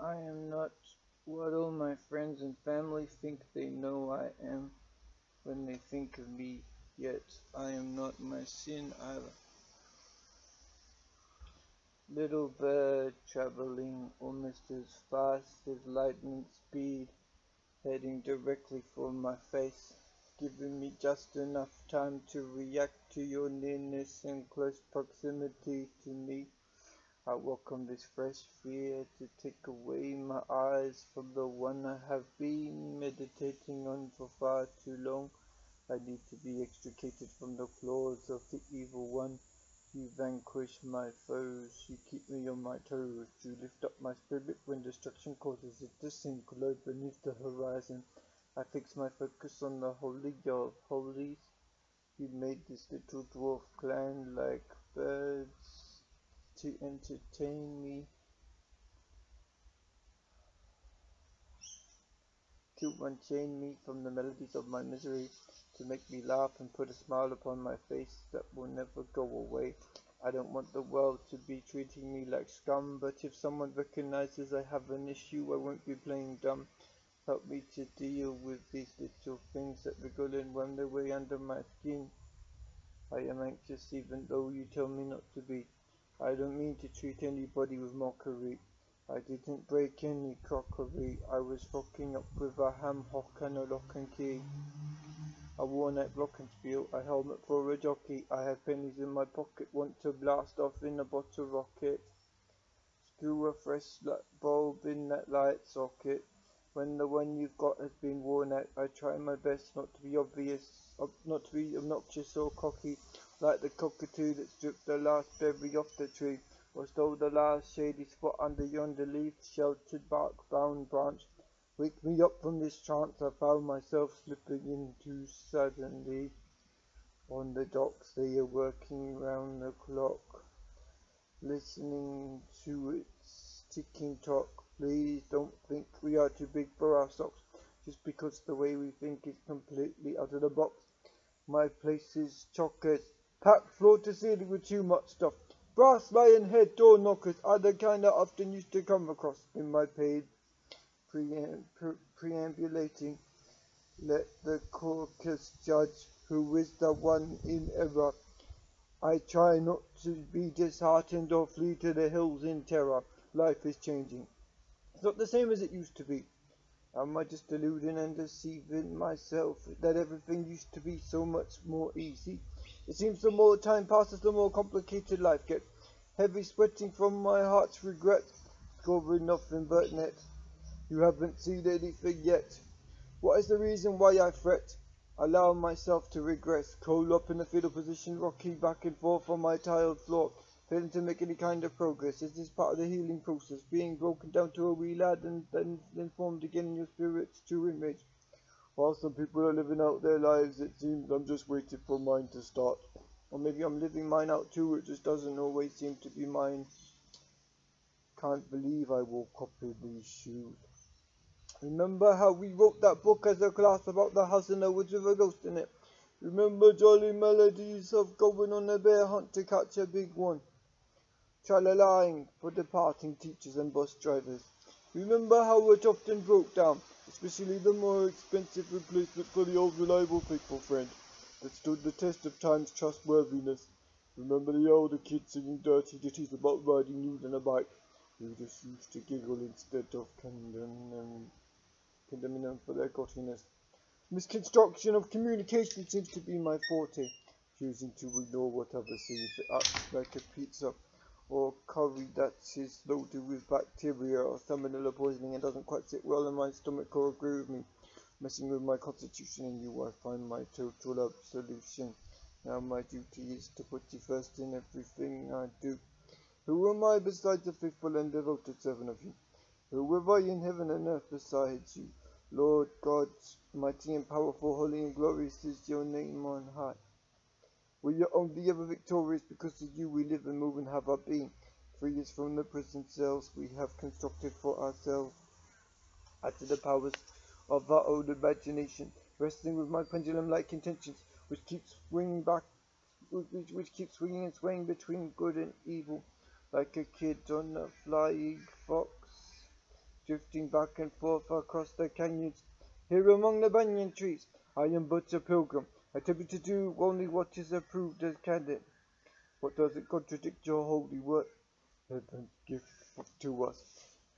I am not what all my friends and family think they know I am when they think of me, yet I am not my sin either. Little bird traveling almost as fast as lightning speed, heading directly for my face, giving me just enough time to react to your nearness and close proximity to me. I welcome this fresh fear to take away my eyes from the one I have been meditating on for far too long. I need to be extricated from the claws of the evil one. You vanquish my foes, you keep me on my toes, you lift up my spirit when destruction causes it to sink low beneath the horizon. I fix my focus on the holy of holies. You made this little dwarf clan like birds to entertain me, to unchain me from the melodies of my misery, to make me laugh and put a smile upon my face that will never go away. I don't want the world to be treating me like scum, but if someone recognizes I have an issue, I won't be playing dumb. Help me to deal with these little things that wriggle and worm their way under my skin. I am anxious even though you tell me not to be. I don't mean to treat anybody with mockery. I didn't break any crockery. I was rocking up with a ham hock and a lock and key. A worn-out glockenspiel, a helmet for a jockey. I have pennies in my pocket, want to blast off in a bottle rocket. Screw a fresh bulb in that light socket. When the one you've got has been worn out, I try my best not to be not to be obnoxious or cocky, like the cockatoo that stripped the last berry off the tree, or stole the last shady spot under yonder leaf-sheltered bark-bound branch. Wake me up from this trance I found myself slipping into suddenly. On the docks they are working round the clock, listening to its ticking talk. Please don't think we are too big for our socks, just because the way we think is completely out of the box. My place is chockers, packed floor to ceiling with too much stuff. Brass lion head door knockers are the kind I often used to come across in my paid preambulating. Let the caucus judge who is the one in error. I try not to be disheartened or flee to the hills in terror. Life is changing. It's not the same as it used to be. Am I just deluding and deceiving myself that everything used to be so much more easy? It seems the more time passes, the more complicated life gets. Heavy sweating from my heart's regret, scoring nothing but net. You haven't seen anything yet. What is the reason why I fret? Allow myself to regress, curl up in a fetal position, rocking back and forth on my tiled floor, failing to make any kind of progress. Is this part of the healing process, being broken down to a wee lad and then formed again in your spirit's true image? While some people are living out their lives, it seems I'm just waiting for mine to start. Or maybe I'm living mine out too, it just doesn't always seem to be mine. Can't believe I wore copy these shoes. Remember how we wrote that book as a class about the house in the woods with a ghost in it? Remember jolly melodies of going on a bear hunt to catch a big one? Tralalying for departing teachers and bus drivers. Remember how it often broke down, especially the more expensive replacement for the old reliable faithful friend that stood the test of time's trustworthiness. Remember the older kids singing dirty ditties about riding nude on a bike. We just used to giggle instead of condemning them for their gottiness. Misconstruction of communication seems to be my forte, choosing to ignore what others say if it acts like a pizza or curry that is loaded with bacteria or salmonella poisoning and doesn't quite sit well in my stomach or agree with me. Messing with my constitution and you, I find my total absolution. Now my duty is to put you first in everything I do. Who am I besides a faithful and devoted servant of you? Who have I in heaven and earth besides you? Lord God, mighty and powerful, holy and glorious is your name on high. We are only ever victorious because of you we live and move and have our being. Free us from the prison cells we have constructed for ourselves. Add to the powers of our own imagination, wrestling with my pendulum-like intentions, which keeps swinging and swaying between good and evil, like a kid on a flying fox. drifting back and forth across the canyons. Here among the banyan trees, I am but a pilgrim, attempting to do only what is approved as canon. What doesn't contradict your holy word? Heaven's gift to us.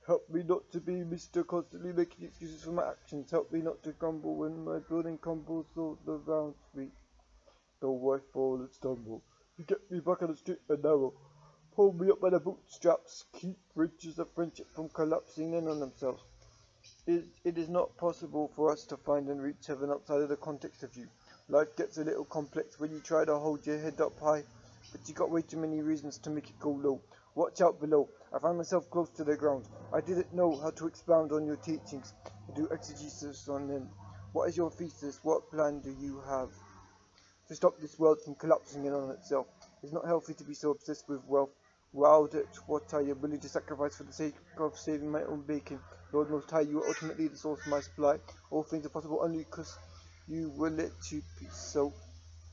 Help me not to be Mr. constantly making excuses for my actions. Help me not to grumble when my building crumbles all around me. Though I fall and stumble, you get me back on the straight and narrow. Pull me up by the bootstraps. Keep bridges of friendship from collapsing in on themselves. It is not possible for us to find and reach heaven outside of the context of you. Life gets a little complex when you try to hold your head up high, but you got way too many reasons to make it go low. Watch out below. I found myself close to the ground. I didn't know how to expound on your teachings, to do exegesis on them. What is your thesis? What plan do you have to stop this world from collapsing in on itself? It's not healthy to be so obsessed with wealth. Wowed at what I am willing to sacrifice for the sake of saving my own bacon. Lord Most High, you are ultimately the source of my supply. All things are possible only because you will it to be so.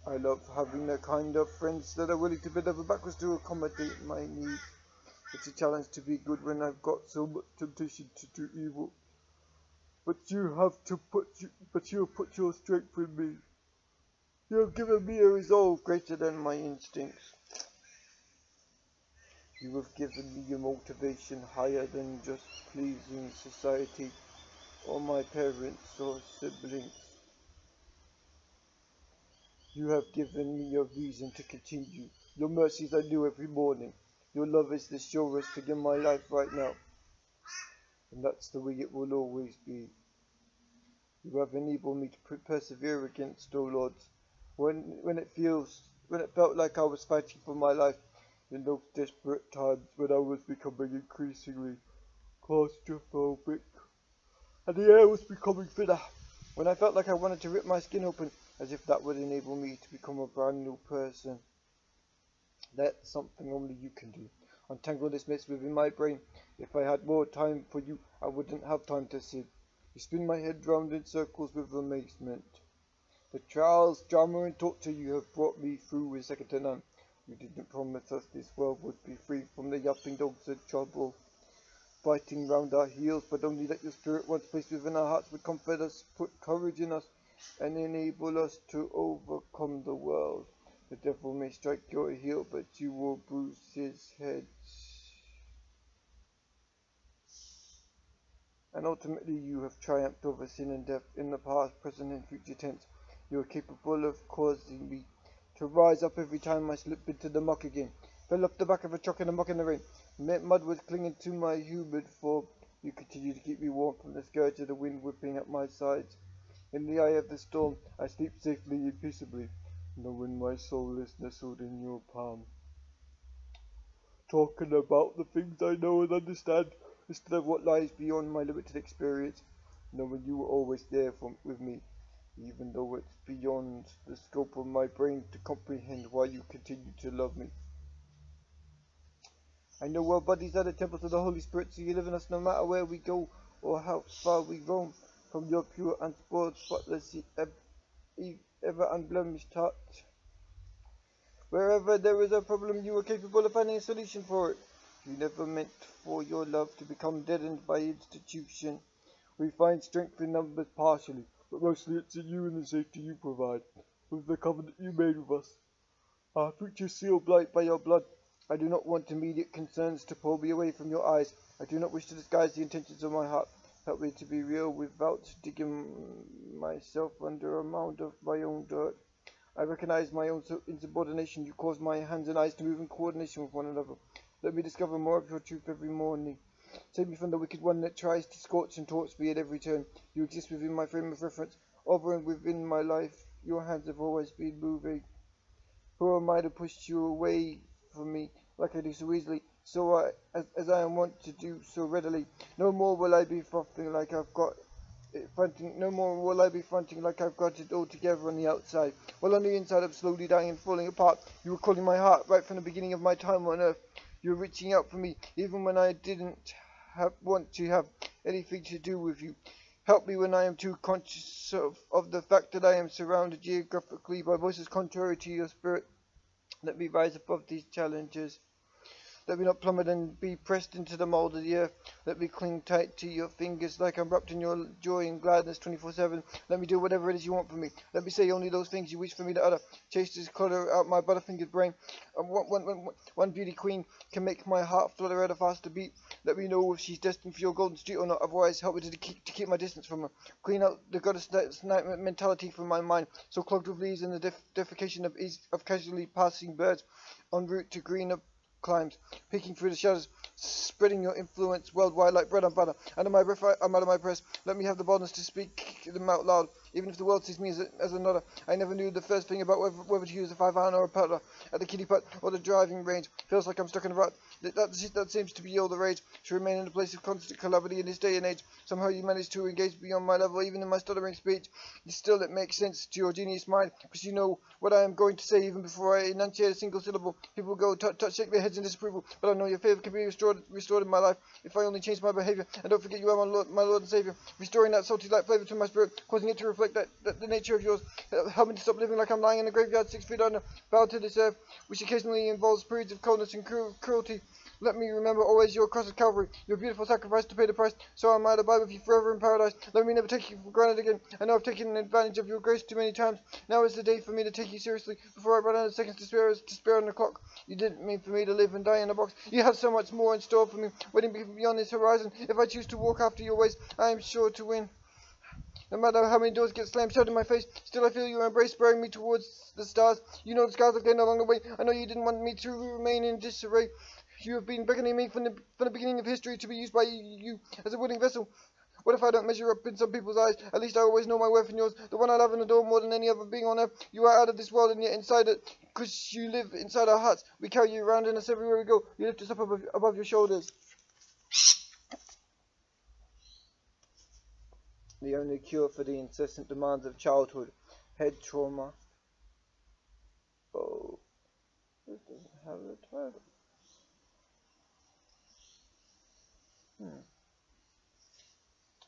I love having the kind of friends that are willing to bend over backwards to accommodate my needs. It's a challenge to be good when I've got so much temptation to do evil. But you have put your strength in me. You have given me a resolve greater than my instincts. You have given me a motivation higher than just pleasing society or my parents or siblings. You have given me a reason to continue. Your mercies I do every morning. Your love is the surest thing in my life right now. And that's the way it will always be. You have enabled me to persevere against, O Lord, when it felt like I was fighting for my life in those desperate times when I was becoming increasingly claustrophobic and the air was becoming thinner, when I felt like I wanted to rip my skin open, as if that would enable me to become a brand new person. That's something only you can do. Untangle this mess within my brain. If I had more time for you, I wouldn't have time to sit. You spin my head round in circles with amazement. The trials, drama and torture you have brought me through is second to none. You didn't promise us this world would be free from the yapping dogs of trouble, fighting round our heels, but only that your spirit once placed within our hearts would comfort us, put courage in us, and enable us to overcome the world. The devil may strike your heel, but you will bruise his head. And ultimately you have triumphed over sin and death in the past, present, and future tense. You are capable of causing me to rise up every time I slip into the muck again. Fell off the back of a truck in the muck in the rain. Mud was clinging to my humid form. You continue to keep me warm from the scourge of the wind whipping at my sides. In the eye of the storm, I sleep safely and peaceably, knowing my soul is nestled in your palm. Talking about the things I know and understand, instead of what lies beyond my limited experience, knowing you are always there with me, even though it's beyond the scope of my brain to comprehend why you continue to love me. I know our bodies are the temples of the Holy Spirit, so you live in us no matter where we go or how far we roam from your pure, unspoiled, spotless, ever unblemished heart. Wherever there is a problem, you are capable of finding a solution for it. You never meant for your love to become deadened by institution. We find strength in numbers partially, but mostly it's in you and the safety you provide, with the covenant you made with us. Our future sealed blight by your blood. I do not want immediate concerns to pull me away from your eyes. I do not wish to disguise the intentions of my heart. Help me to be real without digging myself under a mound of my own dirt. I recognize my own insubordination. You cause my hands and eyes to move in coordination with one another. Let me discover more of your truth every morning. Save me from the wicked one that tries to scorch and torch me at every turn. You exist within my frame of reference, over and within my life. Your hands have always been moving. Who am I to push you away from me like I do so easily, as I am wont to do so readily? No more will I be fronting like I've got it all together on the outside, while on the inside I'm slowly dying and falling apart. You were calling my heart right from the beginning of my time on earth. You were reaching out for me, even when I didn't want to have anything to do with you. Help me when I am too conscious of the fact that I am surrounded geographically by voices contrary to your spirit. Let me rise above these challenges. Let me not plummet and be pressed into the mould of the earth. Let me cling tight to your fingers like I'm wrapped in your joy and gladness 24/7. Let me do whatever it is you want from me. Let me say only those things you wish for me to utter. Chase this clutter out my butterfingered brain. One beauty queen can make my heart flutter at a faster beat. Let me know if she's destined for your golden street or not. Otherwise, help me to keep my distance from her. Clean out the goddess night mentality from my mind, so clogged with leaves and the defecation of casually passing birds en route to greener climes, peeking through the shadows, spreading your influence worldwide like bread and butter. Under my breath, I'm out of my press. Let me have the boldness to speak them out loud, even if the world sees me as a nodder. I never knew the first thing about whether to use a 5-iron or a putter at the kiddie putt or the driving range. Feels like I'm stuck in a rut. That seems to be all the rage. To remain in a place of constant calamity in this day and age. Somehow you manage to engage beyond my level, even in my stuttering speech. Still, it makes sense to your genius mind, because you know what I am going to say even before I enunciate a single syllable. People go shake their heads in disapproval, but I know your favour can be restored in my life if I only change my behaviour. And don't forget you are my Lord and Saviour, restoring that salty light flavour to my spirit, causing it to reflect the nature of yours. Help me to stop living like I'm lying in a graveyard 6 feet under, bowed to this earth, which occasionally involves periods of coldness and cruelty. Let me remember always your cross of Calvary, your beautiful sacrifice to pay the price, so I might abide with you forever in paradise. Let me never take you for granted again. I know I've taken advantage of your grace too many times. Now is the day for me to take you seriously, before I run out of seconds to spare on the clock. You didn't mean for me to live and die in a box. You have so much more in store for me, waiting beyond this horizon. If I choose to walk after your ways, I am sure to win. No matter how many doors get slammed shut in my face, still I feel your embrace spurring me towards the stars. You know the skies are getting along the way. I know you didn't want me to remain in disarray. You have been beckoning me from the beginning of history to be used by you as a willing vessel. What if I don't measure up in some people's eyes? At least I always know my worth and yours. The one I love and adore more than any other being on earth. You are out of this world and yet inside it, because you live inside our hearts. We carry you around in us everywhere we go. You lift us up above your shoulders. The only cure for the incessant demands of childhood. Head trauma. Oh, this doesn't have a title.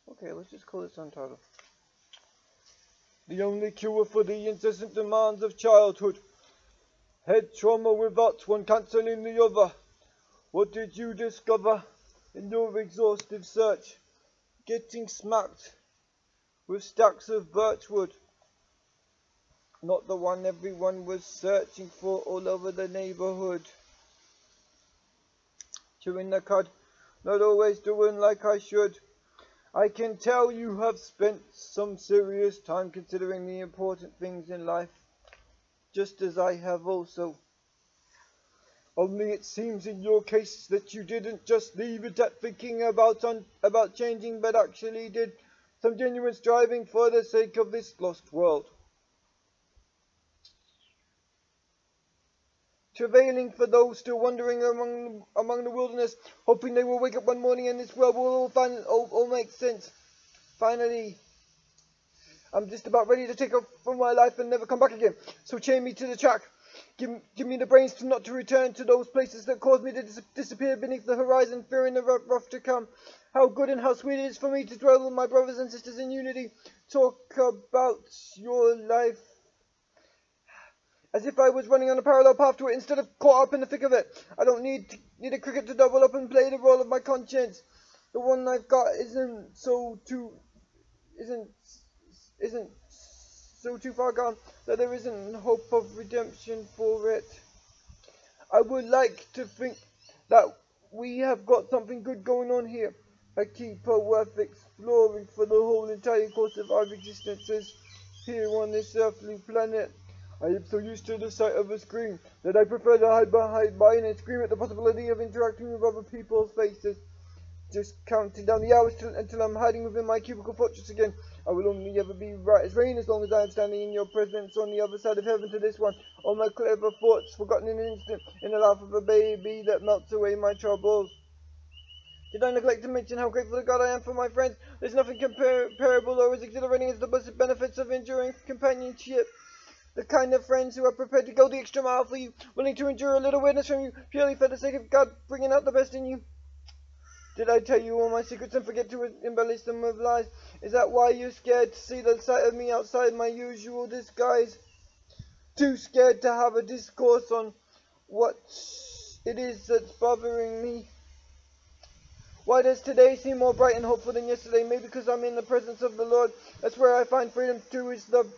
Okay, let's just call this untitled. The only cure for the incessant demands of childhood. Head trauma without one cancelling the other. What did you discover in your exhaustive search? Getting smacked with stacks of birchwood. Not the one everyone was searching for all over the neighborhood. Chewing the cud, not always doing like I should. I can tell you have spent some serious time considering the important things in life, just as I have also. Only it seems in your case that you didn't just leave it at thinking about changing, but actually did some genuine striving for the sake of this lost world. Travailing for those still wandering among the wilderness, hoping they will wake up one morning and this world will all make sense. Finally, I'm just about ready to take off from my life and never come back again. So chain me to the track. Give me the brains not to return to those places that caused me to disappear beneath the horizon, fearing the rough to come. How good and how sweet it is for me to dwell with my brothers and sisters in unity. Talk about your life as if I was running on a parallel path to it instead of caught up in the thick of it. I don't need a cricket to double up and play the role of my conscience. The one I've got isn't so too far gone that there isn't hope of redemption for it. I would like to think that we have got something good going on here. A keeper worth exploring for the whole entire course of our existences here on this earthly planet. I am so used to the sight of a screen that I prefer to hide behind and scream at the possibility of interacting with other people's faces. Just counting down the hours until I'm hiding within my cubicle fortress again. I will only ever be right as rain as long as I am standing in your presence on the other side of heaven to this one. All my clever thoughts forgotten in an instant, in the laugh of a baby that melts away my troubles. Did I neglect to mention how grateful to God I am for my friends? There's nothing comparable or as exhilarating as the blessed benefits of enduring companionship. The kind of friends who are prepared to go the extra mile for you, willing to endure a little weirdness from you, purely for the sake of God bringing out the best in you. Did I tell you all my secrets and forget to embellish them with lies? Is that why you're scared to see the sight of me outside my usual disguise? Too scared to have a discourse on what it is that's bothering me? Why does today seem more bright and hopeful than yesterday? Maybe because I'm in the presence of the Lord. That's where I find freedom through His love.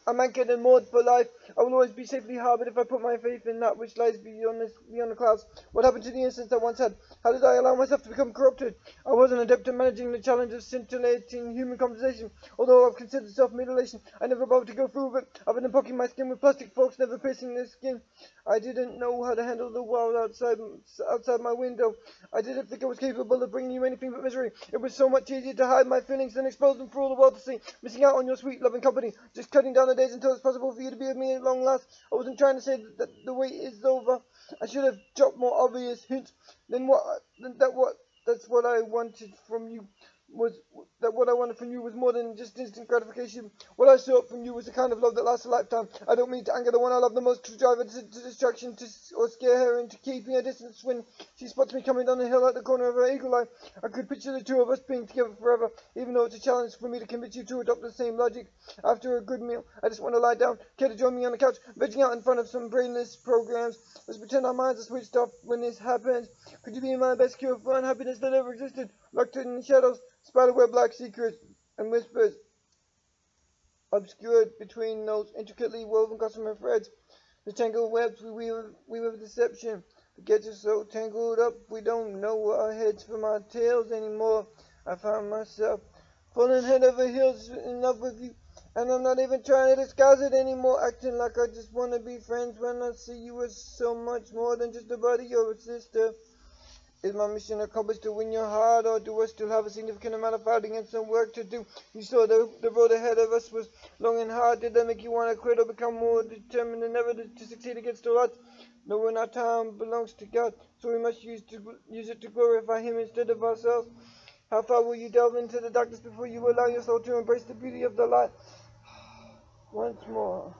I'm anchored and moored for life. I will always be safely harbored if I put my faith in that which lies beyond the clouds. What happened to the innocence I once had? How did I allow myself to become corrupted? I was an adept at managing the challenge of scintillating human conversation. Although I've considered self-mutilation, I never bothered to go through with it. Other than poking my skin with plastic forks, never piercing their skin. I didn't know how to handle the world outside my window. I didn't think I was capable of bringing you anything but misery. It was so much easier to hide my feelings than expose them for all the world to see. Missing out on your sweet, loving company. Just cutting down the days until it's possible for you to be with me at long last. I wasn't trying to say that the wait is over. I should have dropped more obvious hints that's what I wanted from you. What I wanted from you was more than just instant gratification. What I sought from you was the kind of love that lasts a lifetime. I don't mean to anger the one I love the most, to drive her to distraction, or scare her into keeping her distance when she spots me coming down the hill at the corner of her eagle eye. I could picture the two of us being together forever, even though it's a challenge for me to convince you to adopt the same logic. After a good meal, I just want to lie down, care to join me on the couch, vegging out in front of some brainless programs. Let's pretend our minds are switched off when this happens. Could you be my best cure for unhappiness that ever existed? Locked in the shadows, spiderweb-like secrets and whispers, obscured between those intricately woven gossamer threads. The tangled webs we weave of deception. We get us so tangled up we don't know our heads from our tails anymore. I found myself falling head over heels in love with you, and I'm not even trying to disguise it anymore, acting like I just want to be friends when I see you as so much more than just a buddy or a sister. Is my mission accomplished to win your heart, or do I still have a significant amount of fighting and some work to do? You saw the road ahead of us was long and hard. Did that make you want to quit or become more determined than ever to succeed against all odds? Knowing our time belongs to God, so we must use it to glorify Him instead of ourselves. How far will you delve into the darkness before you allow your soul to embrace the beauty of the light? Once more.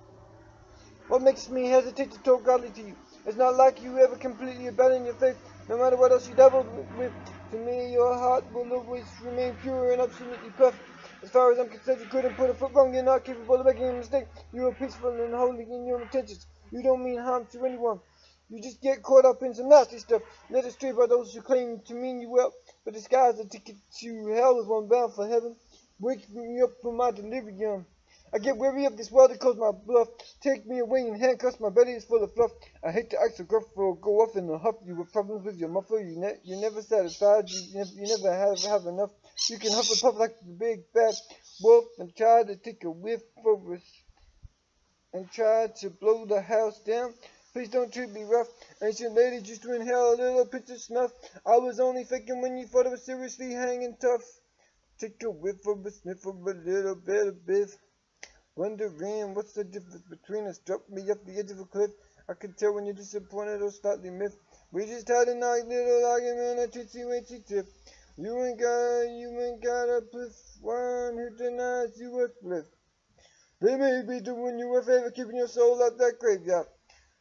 What makes me hesitate to talk godly to you? It's not like you ever completely abandon your faith, no matter what else you dabbled with. To me, your heart will always remain pure and absolutely perfect. As far as I'm concerned, you couldn't put a foot wrong. You're not capable of making a mistake. You are peaceful and holy in your intentions. You don't mean harm to anyone. You just get caught up in some nasty stuff, led astray by those who claim to mean you well, but disguise the ticket to hell as one bound for heaven. Wake me up from my delirium. I get weary of this world that calls my bluff. Take me away in handcuffs, my belly is full of fluff. I hate to act so gruff or go off in a huff. You have problems with your muffler, you're never satisfied, you never have enough. You can huff and puff like the big bad wolf and try to take a whiff of us and try to blow the house down. Please don't treat me rough. Ancient lady, just to inhale a little pinch of snuff. I was only faking when you thought I was seriously hanging tough. Take a whiff of a sniff of a little bit of biff. Wondering what's the difference between us? Drop me off the edge of a cliff. I can tell when you're disappointed or slightly miffed. We just had a nice little argument, a titsy-witsy tip. You ain't got a pliff. One who denies you a spliff. They may be doing you a favor, keeping your soul out that graveyard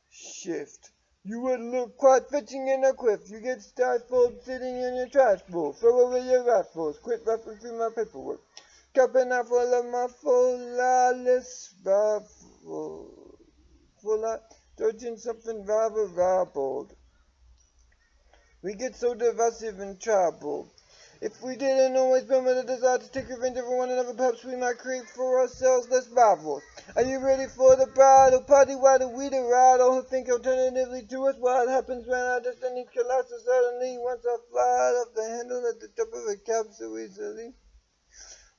shift. You would look quite fetching in a quiff. You get stifled sitting in your trash bowl. Throw away your rifles. Quit rapping through my paperwork. Cupping out full of my flawless rifle. Full of dodging something rather bold. We get so divisive and tribal. If we didn't always burn with a desire to take revenge over one another, perhaps we might create for ourselves less rivals. Are you ready for the bridal party? Why do we ride? Or think alternatively to us? What happens when our destiny collapses suddenly once I fly off the handle at the top of a cab so easily?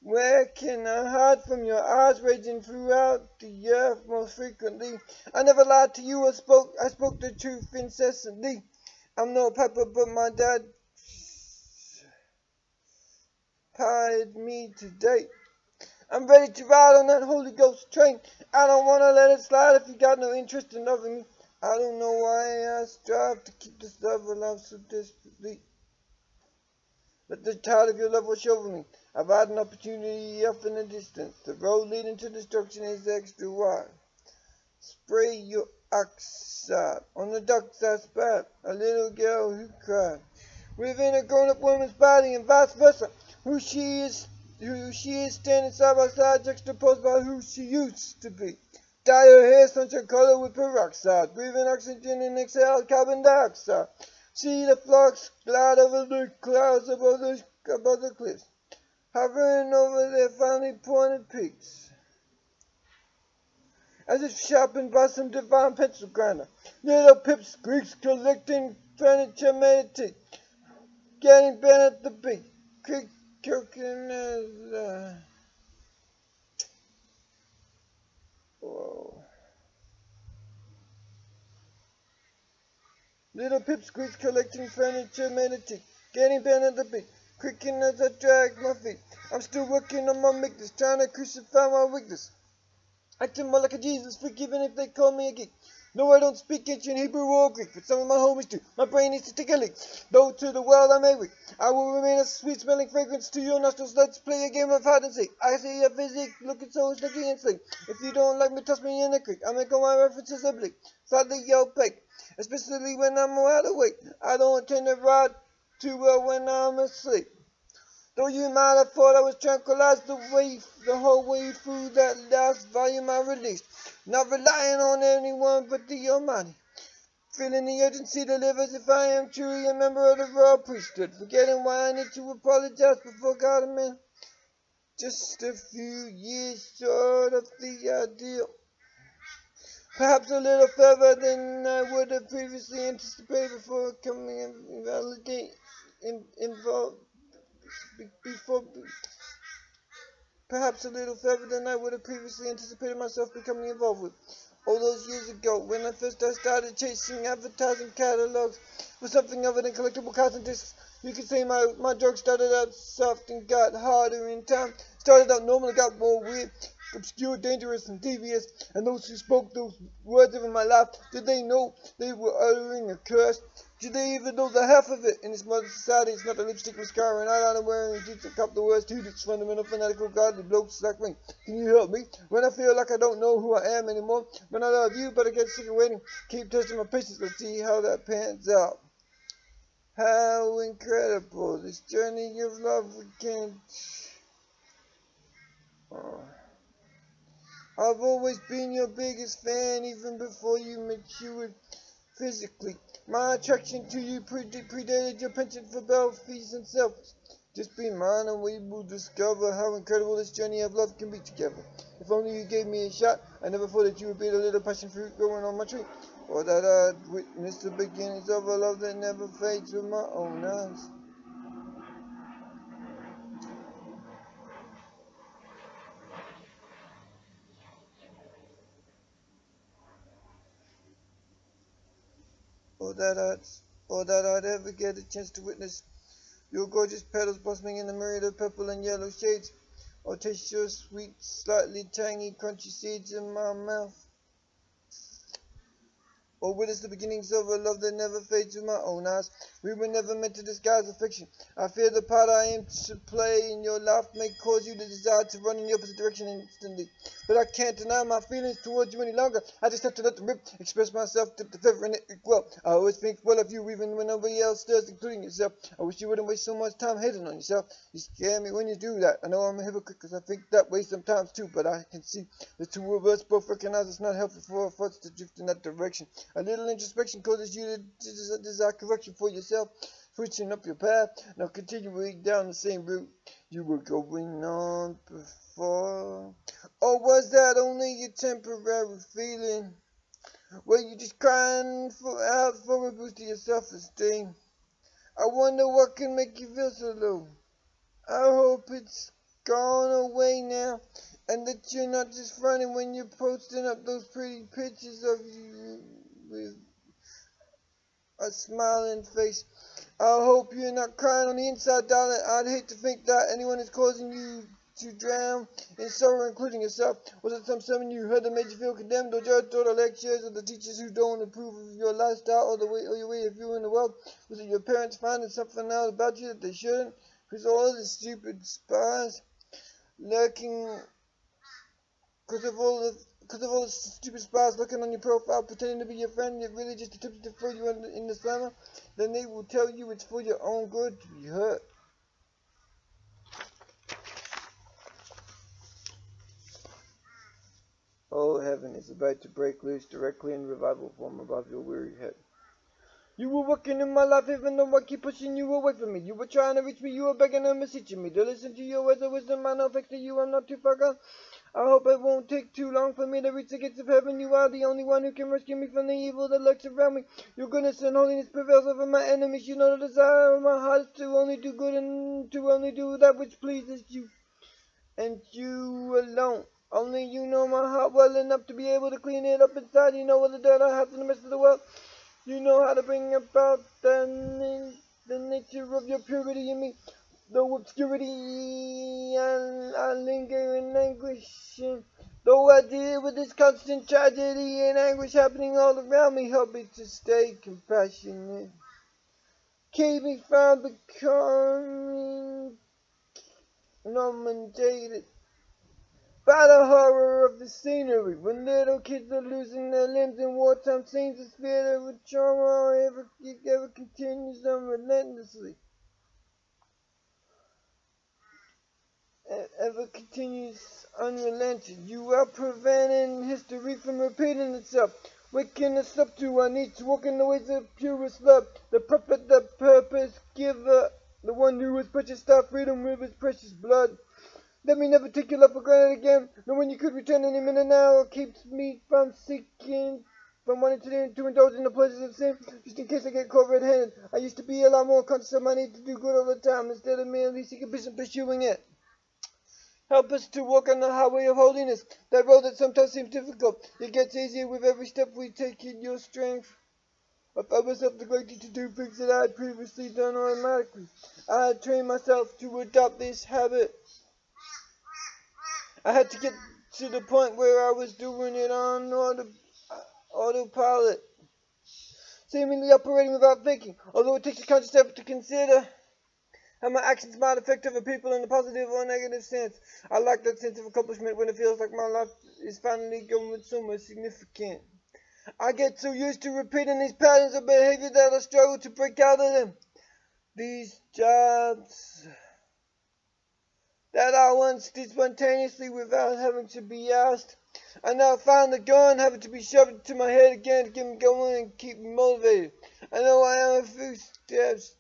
Where can I hide from your eyes raging throughout the earth most frequently? I never lied to you, I spoke the truth incessantly. I'm no pepper, but my dad pied me today. I'm ready to ride on that Holy Ghost train. I don't want to let it slide if you got no interest in loving me. I don't know why I strive to keep this love alive so desperately. But the tide of your love wash over me. I've had an opportunity off in the distance. The road leading to destruction is extra wide. Spray your oxide. On the ducks I spat. A little girl who cried. Within a grown-up woman's body and vice versa. Who she is standing side by side, juxtaposed by who she used to be. Dye your hair sunshine color with peroxide. Breathing oxygen and exhale carbon dioxide. See the flocks glide over the clouds above the cliffs, hovering over their finely pointed peaks, as if sharpened by some divine pencil grinder. Little pipsqueaks collecting furniture made of teeth, getting bent at the beat, creak choking as whoa. Little pipsqueaks collecting furniture made of teeth, getting bent at the beat, creaking as I drag my feet. I'm still working on my meekness, trying to crucify my weakness. Acting more like a Jesus, forgiven if they call me a geek. No, I don't speak ancient Hebrew or Greek, but some of my homies do. My brain needs to take a leak. Though to the world I may weak, I will remain a sweet-smelling fragrance to your nostrils. Let's play a game of hide and seek. I see your physique looking so sticky and sleek. If you don't like me, toss me in the creek. I make all my references oblique, slightly opaque, especially when I'm wide awake. I don't tend to ride too well when I'm asleep. Though you might have thought I was tranquilized the whole way through that last volume I released. Not relying on anyone but the Almighty. Feeling the urgency to live as if I am truly a member of the royal priesthood. Forgetting why I need to apologize before God and man. Just a few years short of the ideal. Perhaps a little further than I would have previously anticipated before coming involved. Perhaps a little further than I would have previously anticipated myself becoming involved with. All those years ago, when I started chasing advertising catalogs for something other than collectible cards and discs, you could say my drug started out soft and got harder in time. Started out normal and got more weird, obscure, dangerous, and devious. And those who spoke those words over my life, did they know they were uttering a curse? Did they even know the half of it? In this modern society, it's not the lipstick, mascara, and eyeliner wearing jeans and cup the words too. It's fundamental, fanatical, godly blokes like me. Can you help me? When I feel like I don't know who I am anymore, when I love you, but I get sick of waiting, keep testing my patience. Let's see how that pans out. How incredible this journey of love we can. Oh. I've always been your biggest fan, even before you matured physically. My attraction to you predated your penchant for belfies and selfies. Just be mine and we will discover how incredible this journey of love can be together. If only you gave me a shot, I never thought that you would be the little passion fruit growing on my tree. Or that I'd witness the beginnings of a love that never fades with my own eyes. Or that I'd ever get a chance to witness your gorgeous petals blossoming in the myriad of purple and yellow shades, or taste your sweet, slightly tangy, crunchy seeds in my mouth. Or witness the beginnings of a love that never fades with my own eyes. We were never meant to disguise affection. I fear the part I aim to play in your life may cause you to desire to run in the opposite direction instantly. But I can't deny my feelings towards you any longer. I just have to let them rip, express myself, dip the feather in it well. I always think well of you even when nobody else does, including yourself. I wish you wouldn't waste so much time hating on yourself. You scare me when you do that. I know I'm a hypocrite because I think that way sometimes too, but I can see the two of us both recognize it's not helpful for our thoughts to drift in that direction. A little introspection causes you to desire correction for yourself, switching up your path, now continuing down the same route you were going on before. Or was that only a temporary feeling? Were you just crying out for a boost to your self-esteem? I wonder what can make you feel so low. I hope it's gone away now, and that you're not just running when you're posting up those pretty pictures of you with a smiling face. I hope you're not crying on the inside, darling. I'd hate to think that anyone is causing you to drown in sorrow, including yourself. Was it some sermon you heard that made you feel condemned, or judged, or the lectures, or the teachers who don't approve of your lifestyle, or your way of viewing the world? Was it your parents finding something out about you that they shouldn't? Because all the stupid spies lurking, because of all the stupid spies looking on your profile, pretending to be your friend, yet really just attempting to throw you in the slammer, then they will tell you it's for your own good to be hurt. Oh, heaven is about to break loose directly in revival form above your weary head. You were working in my life even though I keep pushing you away from me. You were trying to reach me, you were begging and beseeching me to listen to your words of wisdom. I know thanks to you I'm not too far gone. I hope it won't take too long for me to reach the gates of heaven. You are the only one who can rescue me from the evil that lurks around me. Your goodness and holiness prevails over my enemies. You know the desire of my heart is to only do good and to only do that which pleases you. And you alone. Only you know my heart well enough to be able to clean it up inside. You know all the dirt I have in the midst of the world. You know how to bring about the nature of your purity in me. Though obscurity and I linger in anguish, and though I deal with this constant tragedy and anguish happening all around me, help me to stay compassionate. Keep me from becoming numb and jaded by the horror of the scenery. When little kids are losing their limbs in wartime scenes, the spirit of a trauma ever continues unrelentlessly. Ever continues unrelenting. You are preventing history from repeating itself. Waking us up to our needs, walking the ways of purest love. The purpose giver, the one who has purchased our freedom with his precious blood. Let me never take your love for granted again. Knowing you could return any minute now keeps me from wanting to indulge in the pleasures of sin, just in case I get caught red-handed. I used to be a lot more conscious of my need to do good all the time, instead of merely seeking peace and pursuing it. Help us to walk on the highway of holiness, that road that sometimes seems difficult. It gets easier with every step we take in your strength. I found myself neglecting to do things that I had previously done automatically. I had trained myself to adopt this habit. I had to get to the point where I was doing it on autopilot, seemingly operating without thinking, although it takes a conscious effort to consider how my actions might affect other people in a positive or negative sense. I lack that sense of accomplishment when it feels like my life is finally going with so much significance. I get so used to repeating these patterns of behavior that I struggle to break out of them. These jobs that I once did spontaneously without having to be asked, I now find the gun having to be shoved into my head again to get me going and keep me motivated. I know I am a few steps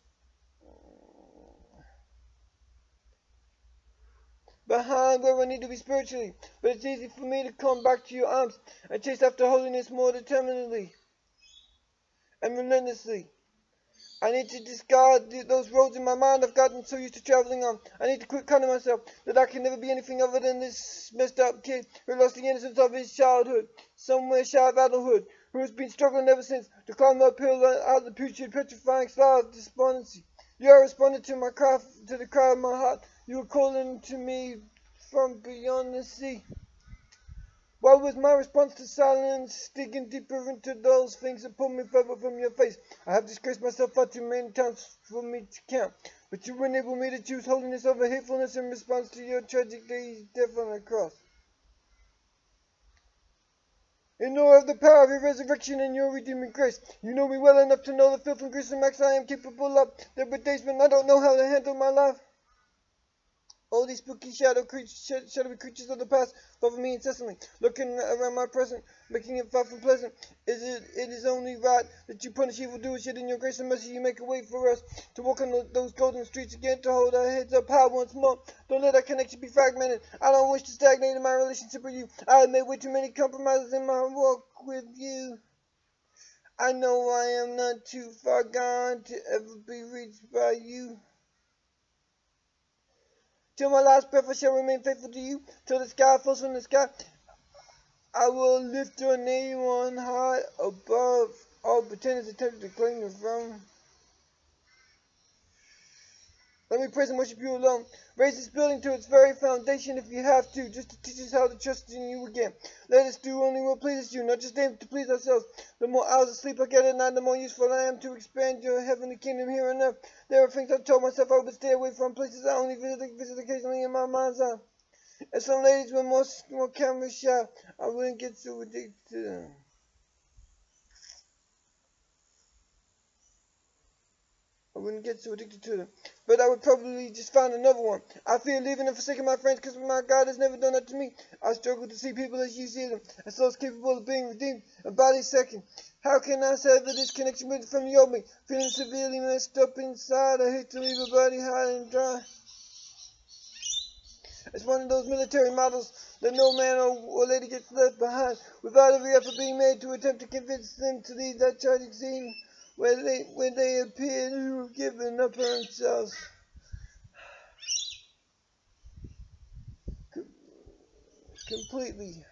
behind where I need to be spiritually, but it's easy for me to come back to your arms and chase after holiness more determinedly and relentlessly. I need to discard those roads in my mind I've gotten so used to traveling on. I need to quit cutting myself that I can never be anything other than this messed up kid who lost the innocence of his childhood, somewhere shy of adulthood, who has been struggling ever since to climb uphill out of the putrid, petrifying slough of despondency. You are responding to my cry, to the cry of my heart. You are calling to me from beyond the sea. What was my response to silence, digging deeper into those things that pulled me further from your face? I have disgraced myself far too many times for me to count, but you enable me to choose holiness over hatefulness in response to your tragic day's death on the cross. In awe of the power of your resurrection and your redeeming grace, you know me well enough to know the filth and gruesome acts I am capable of. There were days when I don't know how to handle my life. All these spooky shadowy creatures of the past follow me incessantly, looking around my present, making it far from pleasant. It is only right that you punish evildoers, yet in your grace and mercy you make a way for us to walk on those golden streets again, to hold our heads up high once more. Don't let our connection be fragmented. I don't wish to stagnate in my relationship with you. I have made way too many compromises in my walk with you. I know I am not too far gone to ever be reached by you. Till my last breath I shall remain faithful to you. Till the sky falls from the sky, I will lift your name on high above all pretenders attempting to claim the throne. Let me praise and worship you alone. Raise this building to its very foundation if you have to, just to teach us how to trust in you again. Let us do only what pleases you, not just aim to please ourselves. The more hours of sleep I get at night, the more useful I am to expand your heavenly kingdom here on earth. There are things I've told myself I would stay away from, places I only visit occasionally in my mind's eye. And some ladies were more camera shy. I wouldn't get so addicted to them. I wouldn't get so addicted to them. But I would probably just find another one. I fear leaving and forsaking my friends because my God has never done that to me. I struggle to see people as you see them, as those capable of being redeemed, a body second. How can I sever this connection from the old me? Feeling severely messed up inside, I hate to leave a body high and dry. It's one of those military models that no man or lady gets left behind without every effort being made to attempt to convince them to leave that tragic scene when they appear to have given up on themselves. Completely.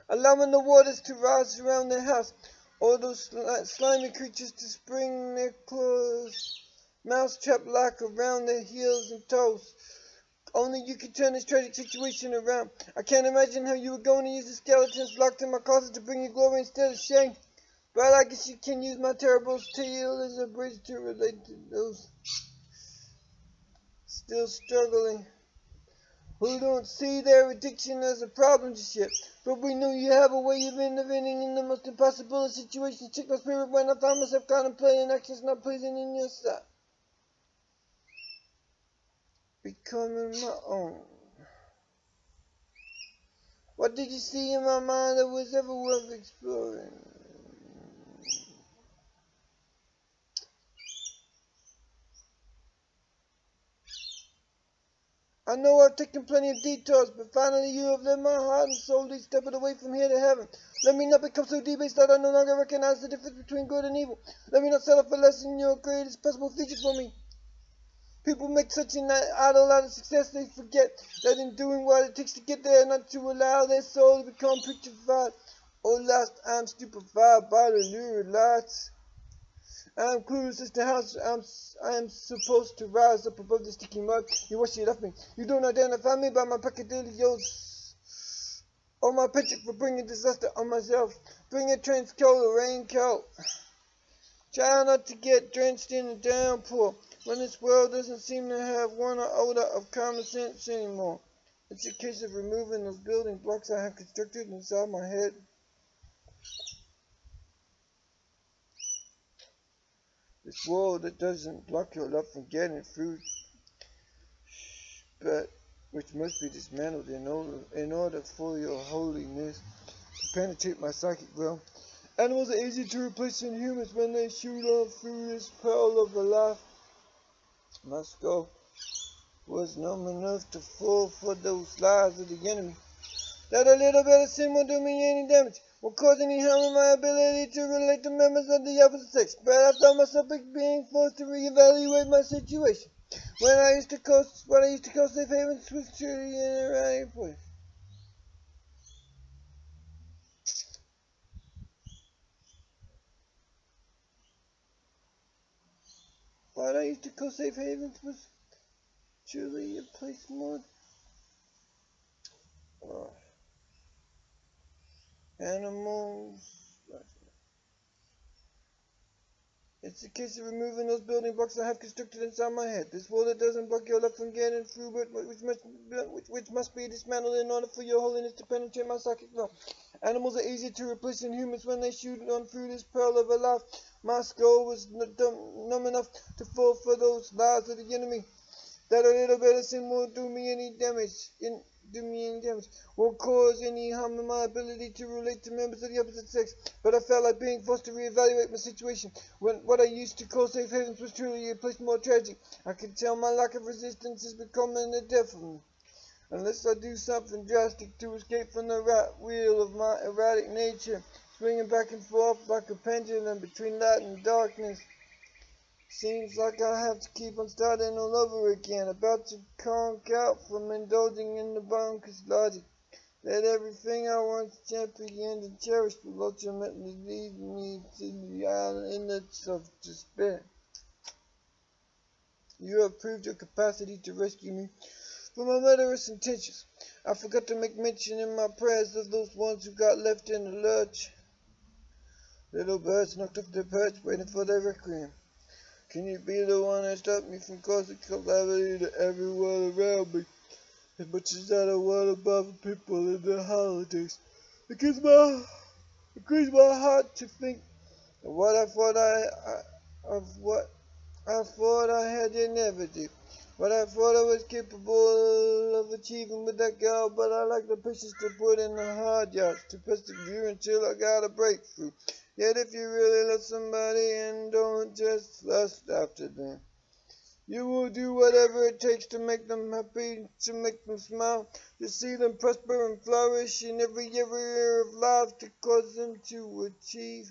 Allowing the waters to rise around their house, or those slimy creatures to spring their claws, mousetrap-like around their heels and toes. Only you can turn this tragic situation around. I can't imagine how you were going to use the skeletons locked in my closet to bring you glory instead of shame. But I guess you can use my terrible tale as a bridge to relate to those still struggling, who don't see their addiction as a problem just yet. But we know you have a way of intervening in the most impossible of situations. Check my spirit when I find myself contemplating actions not pleasing in your sight. Becoming my own. What did you see in my mind that was ever worth exploring? I know I've taken plenty of detours, but finally you have led my heart and soul each step of the way from here to heaven. Let me not become so debased that I no longer recognize the difference between good and evil. Let me not settle for less than your greatest possible feature for me. People make such an idol out of success, they forget that in doing what it takes to get there, not to allow their soul to become putrefied. Oh, last I'm stupefied by the lurid lights. I'm clueless as to how I am supposed to rise up above the sticky mud. You wish you left me. You don't identify me by my peccadillos or my penchant for bringing disaster on myself. Bring a trench coat or raincoat. Try not to get drenched in the downpour when this world doesn't seem to have one iota of common sense anymore. It's a case of removing those building blocks I have constructed inside my head. This wall that doesn't block your love from getting through, but which must be dismantled in order for your holiness to penetrate my psychic realm. Animals are easy to replace in humans when they shoot on through this pearl of a life. My skull was numb enough to fall for those lies of the enemy. That a little bit of sin won't do me any damage, won't cause any harm in my ability to relate to members of the opposite sex. But I found myself being forced to reevaluate my situation. What I used to call safe havens was truly an erratic place. What I used to call safe havens was truly a place more animals. It's a case of removing those building blocks I have constructed inside my head. This wall that doesn't block your love from getting through, but which must be dismantled in order for your holiness to penetrate my psychic realm. Animals are easier to replace than humans when they shoot on through this pearl of a life. My skull was numb enough to fall for those lies of the enemy. That a little bit of sin won't do me any damage. Won't cause any harm in my ability to relate to members of the opposite sex. But I felt like being forced to reevaluate my situation. When what I used to call safe havens was truly a place more tragic. I could tell my lack of resistance is becoming a death of me. Unless I do something drastic to escape from the rat wheel of my erratic nature, swinging back and forth like a pendulum between light and darkness. Seems like I have to keep on starting all over again, about to conk out from indulging in the bonkers logic that everything I once championed and cherished will ultimately lead me to the islands of despair. You have proved your capacity to rescue me from my murderous intentions. I forgot to make mention in my prayers of those ones who got left in the lurch. Little birds knocked off their perch, waiting for their requiem. Can you be the one that stopped me from causing calamity to everyone around me, as much as I don't want to bother people in the holidays? It grieves my heart to think of what I thought I thought I had your never what I thought I was capable of achieving with that girl, but I lack the patience to put in the hard yards, to persevere until I got a breakthrough. Yet if you really love somebody and don't just lust after them, you will do whatever it takes to make them happy, to make them smile, to see them prosper and flourish in every area of life, to cause them to achieve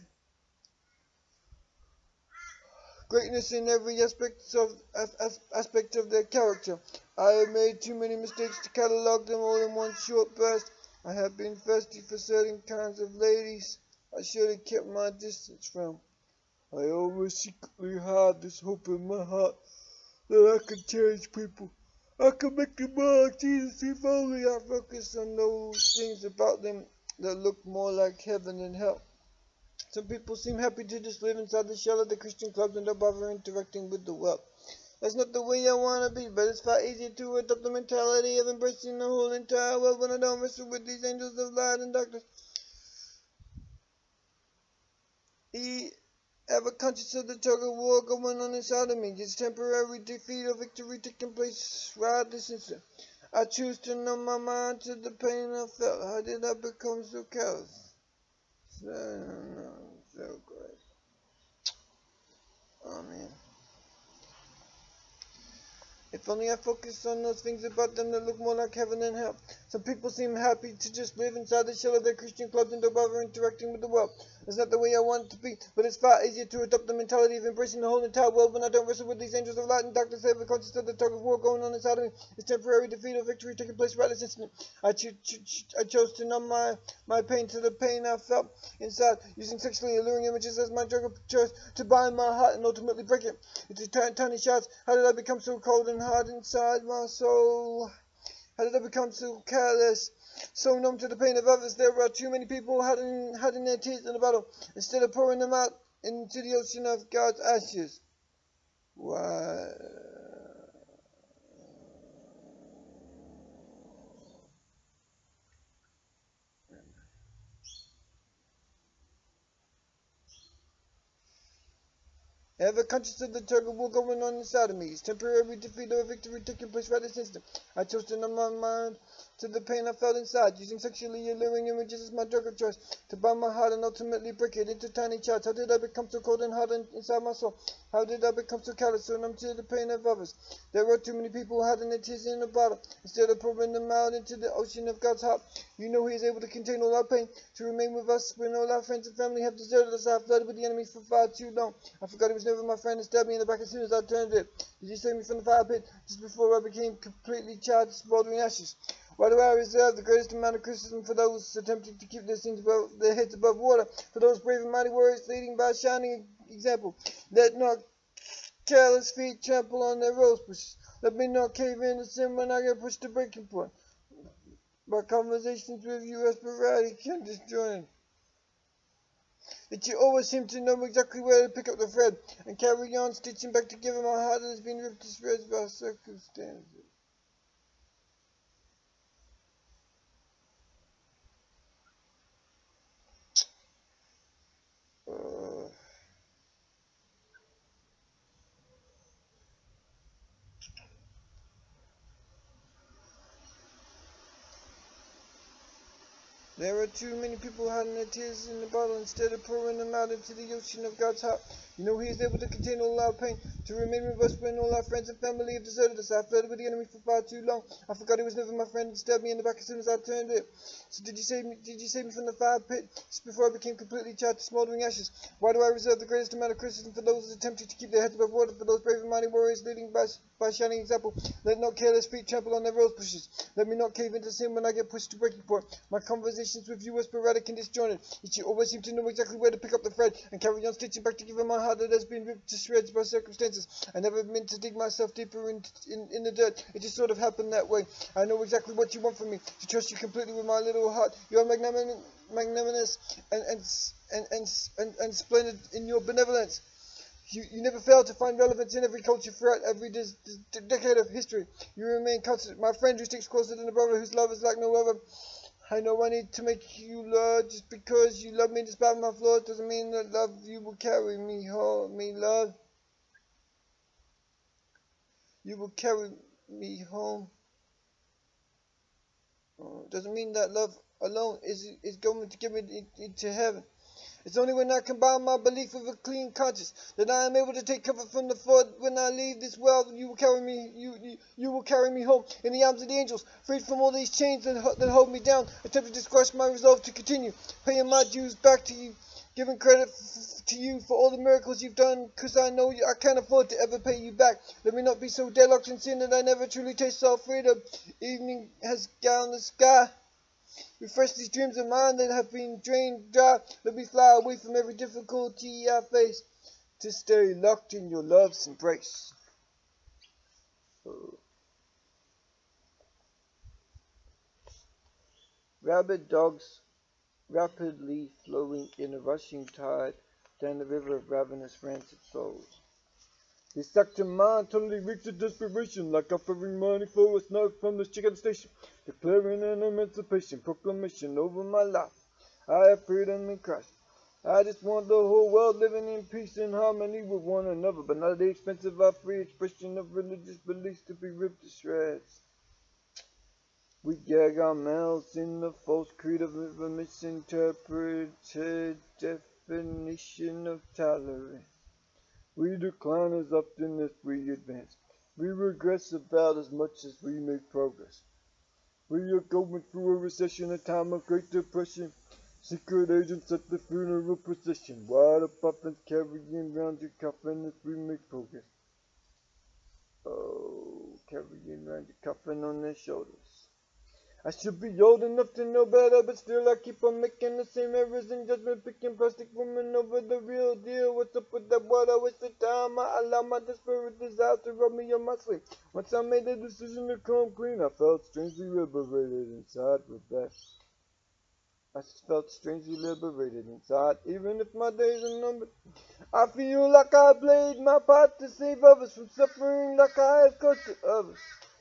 greatness in every aspect of their character. I have made too many mistakes to catalog them all in one short burst. I have been thirsty for certain kinds of ladies I should have kept my distance from. I always secretly had this hope in my heart that I could change people. I could make them more like Jesus if only I focused on those things about them that look more like heaven than hell. Some people seem happy to just live inside the shell of the Christian clubs and don't bother interacting with the world. That's not the way I want to be, but it's far easier to adopt the mentality of embracing the whole entire world when I don't wrestle with these angels of light and darkness. Ever conscious of the tug of war going on inside of me, just temporary defeat or victory taking place right this instant. I choose to numb my mind to the pain I felt. How did I become so callous? So great. Oh man. If only I focused on those things about them that look more like heaven than hell. Some people seem happy to just live inside the shell of their Christian clubs and don't bother interacting with the world. That's not the way I want it to be, but it's far easier to adopt the mentality of embracing the whole entire world when I don't wrestle with these angels of light and darkness. Ever conscious of the tug of war going on inside of me. It's temporary defeat or victory taking place right this instant. I chose to numb my pain to the pain I felt inside, using sexually alluring images as my drug of choice to bind my heart and ultimately break it. It's tiny shots. How did I become so cold and hard inside my soul? How did I become so careless, so numb to the pain of others? There are too many people hiding their tears in a bottle instead of pouring them out into the ocean of God's ashes. Why? Ever conscious of the tug of war going on inside of me, it's temporary defeat or victory taking place right this instant. I chose to numb my mind to the pain I felt inside, using sexually alluring images as my drug of choice to bind my heart and ultimately break it into tiny shards. How did I become so cold and hard inside my soul? How did I become so callous, so numb to the pain of others? There are too many people hiding their tears in a bottle instead of pouring them out into the ocean of God's heart. You know He is able to contain all our pain, to remain with us when all our friends and family have deserted us. I have flirted with the enemy for far too long. I forgot He was never my friend and stabbed me in the back as soon as I turned it. Did you save me from the fire pit just before I became completely charred, smoldering ashes? Why do I reserve the greatest amount of criticism for those attempting to keep their heads above water, for those brave and mighty warriors leading by a shining example? Let not careless feet trample on their rose bushes. Let me not cave in to sin when I get pushed to breaking point. My conversations with you as sporadic can destroy it. That you always seem to know exactly where to pick up the thread and carry on stitching back together my heart that has been ripped to shreds by circumstances. There are too many people hiding their tears in the bottle instead of pouring them out into the ocean of God's heart. You know He is able to contain all our pain, to remain with us when all our friends and family have deserted us. I flirted with the enemy for far too long. I forgot He was never my friend and stabbed me in the back as soon as I turned it. So did you save me from the fire pit just before I became completely charred to smoldering ashes? Why do I reserve the greatest amount of criticism for those attempting to keep their heads above water, for those brave and mighty warriors leading by shining example? Let not careless feet trample on their rose bushes. Let me not cave into sin when I get pushed to breaking point. My conversations with you were sporadic and disjointed, yet you always seem to know exactly where to pick up the thread and carry on stitching back together my heart that has been ripped to shreds by circumstances. I never meant to dig myself deeper in the dirt. It just sort of happened that way. I know exactly what you want from me, to trust you completely with my little heart. You are magnanimous and splendid in your benevolence. You never fail to find relevance in every culture throughout every decade of history. You remain constant, my friend who sticks closer than a brother, whose love is like no other. I know I need to make you love. Just because you love me despite my flaws doesn't mean that love you will carry me home. Me love. you will carry me home. Doesn't mean that love alone is going to get me into heaven. It's only when I combine my belief with a clean conscience that I am able to take comfort from the thought when I leave this world. You will carry me. You will carry me home in the arms of the angels, freed from all these chains that hold me down. Attempting to squash my resolve to continue paying my dues back to you, giving credit to you for all the miracles you've done, because I know I can't afford to ever pay you back. Let me not be so deadlocked in sin that I never truly taste all freedom. Evening has gowned the sky. Refresh these dreams of mine that have been drained dry. Let me fly away from every difficulty I face, to stay locked in your love's embrace. Rabid dogs rapidly flowing in a rushing tide down the river of ravenous rancid souls. They sucked her mind, totally reeked of desperation, like offering money for a snug from the chicken station, declaring an emancipation proclamation over my life. I have freedom in Christ. I just want the whole world living in peace and harmony with one another, but not at the expense of our free expression of religious beliefs to be ripped to shreds. We gag our mouths in the false creed of a misinterpreted definition of tolerance. We decline as often as we advance. We regress about as much as we make progress. We are going through a recession, a time of great depression. Secret agents at the funeral procession. Why the puffins carrying round your coffin as we make progress? Oh, carrying round your coffin on their shoulders. I should be old enough to know better, but still I keep on making the same errors in judgment, picking plastic women over the real deal. What's up with that water? Waste the time. I allow my desperate desire to rub me on my sleeve. Once I made the decision to come clean, I felt strangely liberated inside with that. I felt strangely liberated inside, even if my days are numbered. I feel like I played my part to save others from suffering like I have caused to others.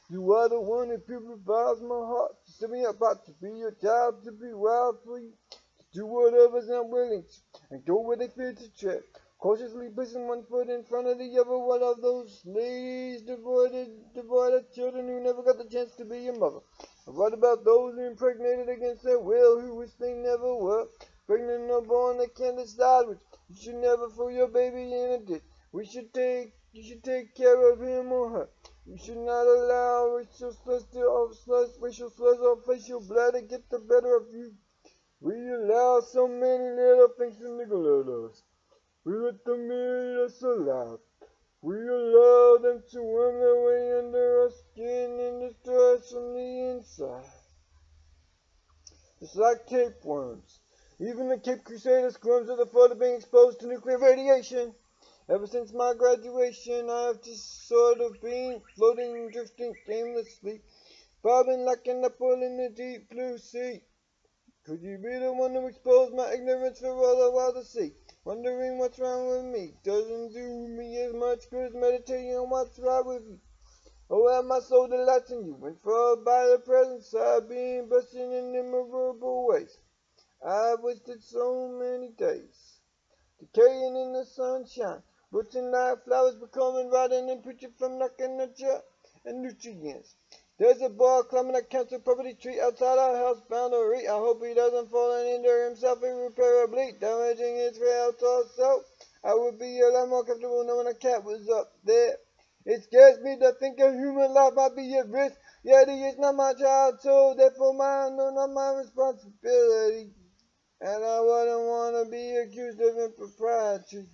You are the one who purifies my heart, to set me apart, to be your child, to be wild for you, to do what others aren't willing to, and go where they fear to tread. Cautiously placing one foot in front of the other, one of those ladies devoted children who never got the chance to be your mother. What about those who impregnated against their will, who wish they never were? Pregnant or born, they can't decide which. You should never throw your baby in a ditch. You should take care of him or her. You should not allow racial slurs or facial blood to get the better of you. We allow so many little things to niggle us. We let them eat us alive. We allow them to worm their way under our skin and destroy us from the inside. It's like tapeworms. Even the Cape Crusaders grumbled at the thought of being exposed to nuclear radiation. Ever since my graduation, I have just sort of been floating, drifting aimlessly, bobbing like an apple in the deep blue sea. Could you be the one who exposed my ignorance for all the world to see? Wondering what's wrong with me doesn't do me as much good as meditating on what's right with you. Oh, how my soul delights in you, and for by the presence I've been blessed in innumerable ways. I've wasted so many days, decaying in the sunshine, watching live flowers becoming rotten and preaching from knocking at you and nutrients. There's a boy climbing a council property tree outside our house boundary. I hope he doesn't fall and injure himself irreparably, damaging his rail torso. I would be a lot more comfortable knowing a cat was up there. It scares me to think a human life might be at risk, yet he is not my child, so therefore mine, no, not my responsibility. And I wouldn't want to be accused of impropriety.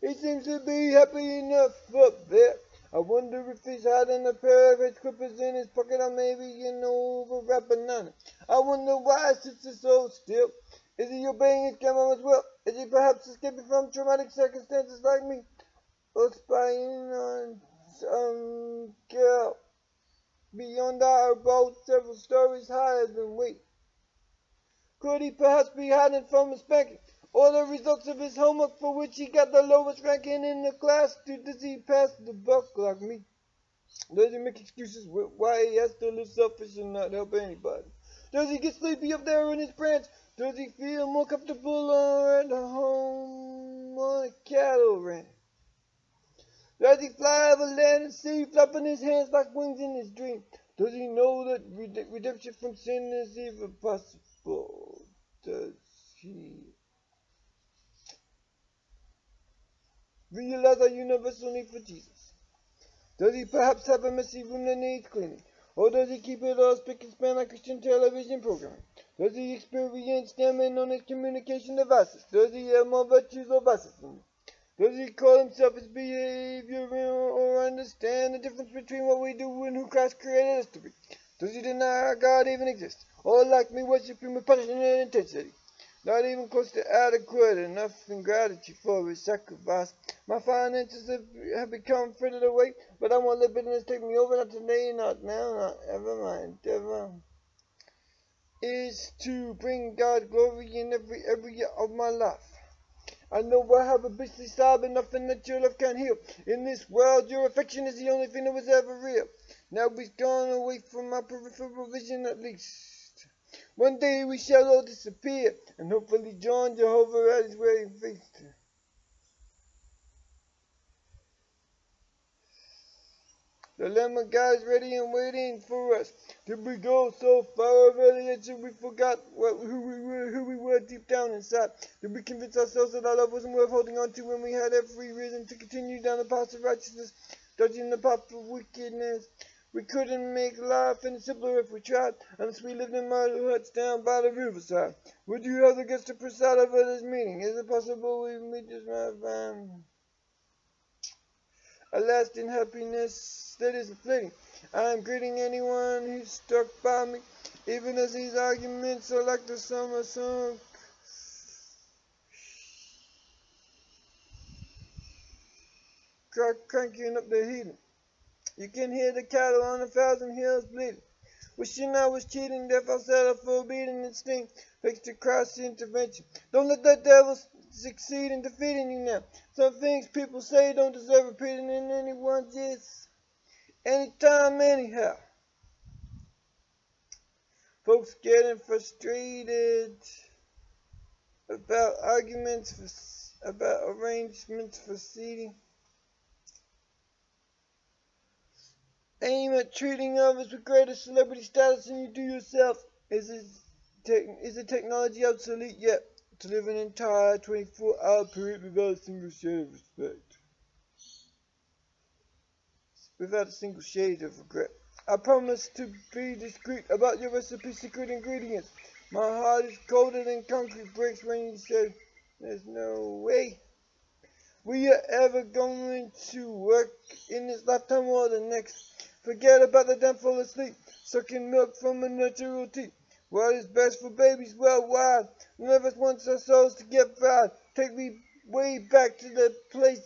He seems to be happy enough up there. I wonder if he's hiding a pair of hedge clippers in his pocket or maybe an overripe banana. I wonder why he sits so still. Is he obeying his grandmama's will? Is he perhaps escaping from traumatic circumstances like me? Or spying on some girl beyond our boat several stories higher than we? Could he perhaps be hiding from a spanking, or the results of his homework for which he got the lowest ranking in the class? Does he pass the buck like me? Does he make excuses why he has to live selfish and not help anybody? Does he get sleepy up there in his branch? Does he feel more comfortable at home on a cattle ranch? Does he fly over land and sea, flapping his hands like wings in his dream? Does he know that redemption from sin is even possible? Does he realize our universal need for Jesus? Does he perhaps have a messy room that needs cleaning? Or does he keep it all spick and span like Christian television programming? Does he experience damage on his communication devices? Does he have more virtues or vices than me? Does he call himself his behavior or understand the difference between what we do and who Christ created us to be? Does he deny our God even exists? Or like me worship him with passion and intensity? Not even close to adequate enough in gratitude for his sacrifice. My finances have become frittered away, but I won't let bitterness take me over. Not today, not now, not ever. My endeavor is to bring God glory in every area of my life. I know I have a beastly side, but nothing that your love can't heal. In this world, your affection is the only thing that was ever real. Now we've gone away from my peripheral vision at least. One day we shall all disappear, and hopefully join Jehovah at his wedding feast. The Lamb of God is ready and waiting for us. Did we go so far earlier till we forgot who we were deep down inside? Did we convince ourselves that our love wasn't worth holding on to when we had every reason to continue down the path of righteousness, dodging the path of wickedness? We couldn't make life any simpler if we tried, unless we lived in mud huts down by the riverside. Would you have the guts to preside over this meeting? Is it possible we just might find a lasting happiness that isn't fleeting? I am greeting anyone who's stuck by me, even as these arguments are like the summer song. Cranking up the heating. You can hear the cattle on 1,000 hills bleeding. Wishing I was cheating, death I'll settle for beating instinct. Thanks to Christ's intervention. Don't let the devil succeed in defeating you now. Some things people say don't deserve repeating in anyone's ears. Anytime, anyhow. Folks getting frustrated about about arrangements for seating. Aim at treating others with greater celebrity status than you do yourself. Is the technology obsolete yet? To live an entire 24-hour period without a single shade of respect. Without a single shade of regret. I promise to be discreet about your recipe's secret ingredients. My heart is colder than concrete bricks when you say, there's no way we are ever going to work in this lifetime or the next. Forget about the downfall of sleep, sucking milk from a natural teat. What is best for babies worldwide? None of us wants our souls to get fried. Take me way back to that place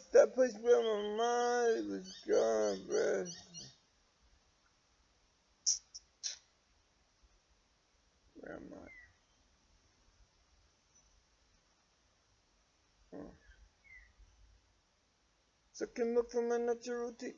where my mind was gone, bruh. Where am I? Sucking milk from a natural teat.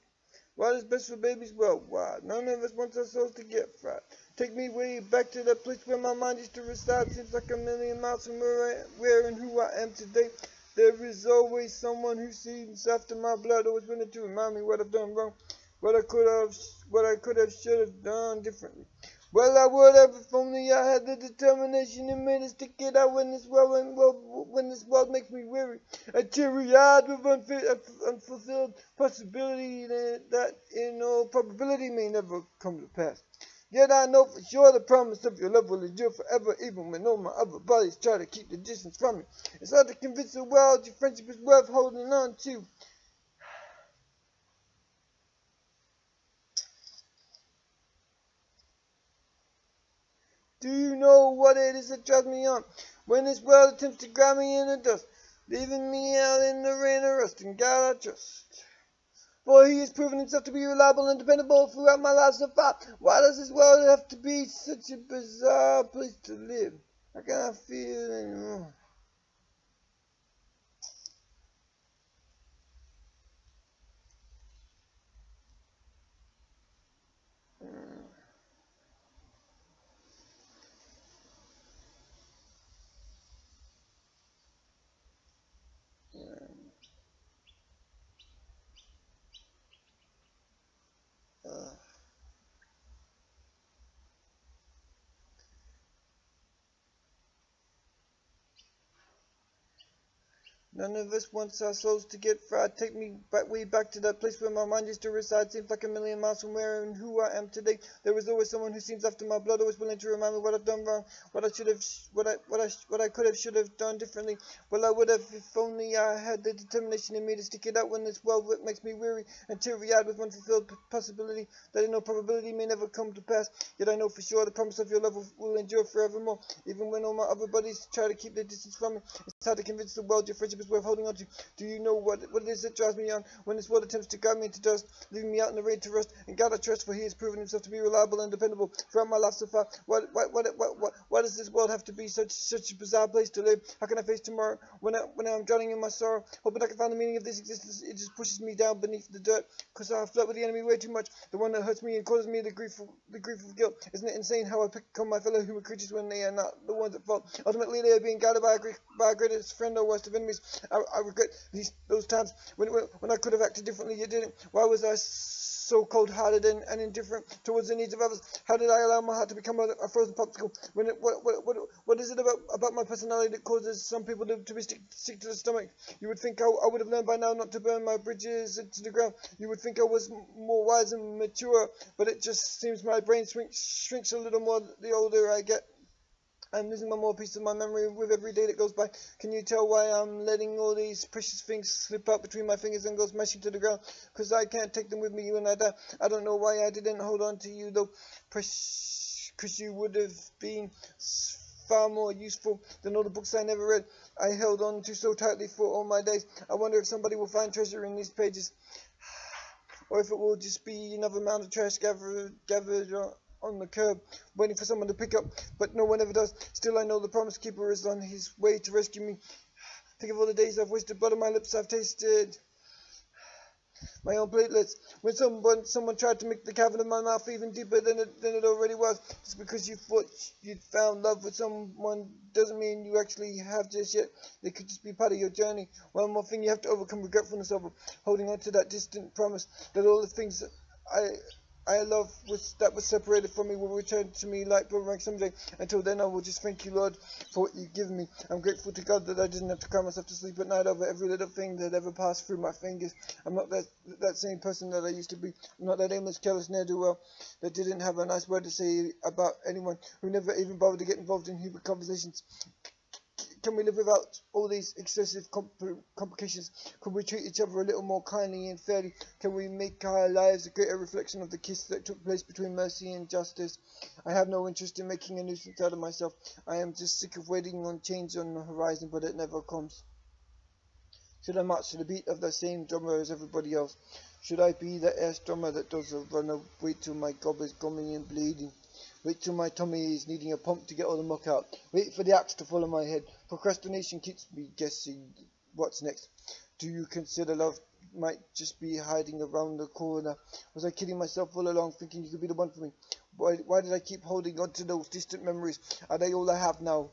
What is best for babies worldwide? None of us wants our souls to get fried. Take me way back to that place where my mind used to reside. Seems like a million miles from where and who I am today. There is always someone who sees after my blood, always willing to remind me what I've done wrong, what I could have, should have done differently. Well, I would have if only I had the determination and made to stick it out when this world makes me weary. Teary-eyed with unfulfilled possibility that in all probability may never come to pass. Yet I know for sure the promise of your love will endure forever, even when all my other bodies try to keep the distance from me. It's hard to convince the world your friendship is worth holding on to. Do you know what it is that drives me on? When this world attempts to grab me in the dust, leaving me out in the rain of rust, in God I trust. For he has proven himself to be reliable and dependable throughout my life so far. Why does this world have to be such a bizarre place to live? I cannot feel it anymore. None of us wants our souls to get fried. Take me way back to that place where my mind used to reside. Seems like a million miles from where and who I am today. There was always someone who seems after my blood, always willing to remind me what I've done wrong, what I should have, what I could have, should have done differently. Well, I would have if only I had the determination in me to stick it out when this world makes me weary and teary-eyed with unfulfilled possibility that in no probability may never come to pass. Yet I know for sure the promise of your love will endure forevermore. Even when all my other buddies try to keep their distance from me, it's hard to convince the world your friendship is worth holding on to. Do you know what it is that drives me on when this world attempts to guide me into dust, leaving me out in the rain to rust? And God I trust, for He has proven Himself to be reliable and dependable throughout my life so far. Why does this world have to be such a bizarre place to live? How can I face tomorrow when I'm drowning in my sorrow, hoping I can find the meaning of this existence? It just pushes me down beneath the dirt, cause I flirt with the enemy way too much, the one that hurts me and causes me the grief of guilt. Isn't it insane how I pick on my fellow human creatures when they are not the ones at fault? Ultimately, they are being guided by a greatest friend or worst of enemies. I regret those times when I could have acted differently, yet didn't. Why was I so cold-hearted and indifferent towards the needs of others? How did I allow my heart to become a frozen popsicle? What is it about my personality that causes some people to be sick to the stomach? You would think I would have learned by now not to burn my bridges to the ground. You would think I was more wise and mature, but it just seems my brain shrinks a little more the older I get. I'm losing more piece of my memory with every day that goes by. Can you tell why I'm letting all these precious things slip out between my fingers and go smashing to the ground? Because I can't take them with me when I die. I don't know why I didn't hold on to you though, because you would have been far more useful than all the books I never read. I held on to so tightly for all my days. I wonder if somebody will find treasure in these pages, or if it will just be another mound of trash gathered on the curb, waiting for someone to pick up, but no one ever does. Still, I know the Promise Keeper is on his way to rescue me. Think of all the days I've wasted, blood on my lips I've tasted, my own platelets. When someone tried to make the cavern of my mouth even deeper than it already was, just because you thought you'd found love with someone doesn't mean you actually have just yet. They could just be part of your journey. One more thing you have to overcome regretfulness over, holding on to that distant promise that all the things that I love that was separated from me will return to me like boomerang someday. Until then, I will just thank you, Lord, for what you've given me. I'm grateful to God that I didn't have to cry myself to sleep at night over every little thing that ever passed through my fingers. I'm not that same person that I used to be. I'm not that aimless, careless ne'er-do-well that didn't have a nice word to say about anyone, who never even bothered to get involved in human conversations. Can we live without all these excessive complications? Can we treat each other a little more kindly and fairly? Can we make our lives a greater reflection of the kiss that took place between mercy and justice? I have no interest in making a nuisance out of myself. I am just sick of waiting on change on the horizon, but it never comes. Should I march to the beat of the same drummer as everybody else? Should I be the ass drummer that does a run, wait till my gob is gumming and bleeding? Wait till my tummy is needing a pump to get all the muck out. Wait for the axe to fall on my head. Procrastination keeps me guessing what's next. Do you consider love might just be hiding around the corner? Was I kidding myself all along, thinking you could be the one for me? Why did I keep holding on to those distant memories? Are they all I have now?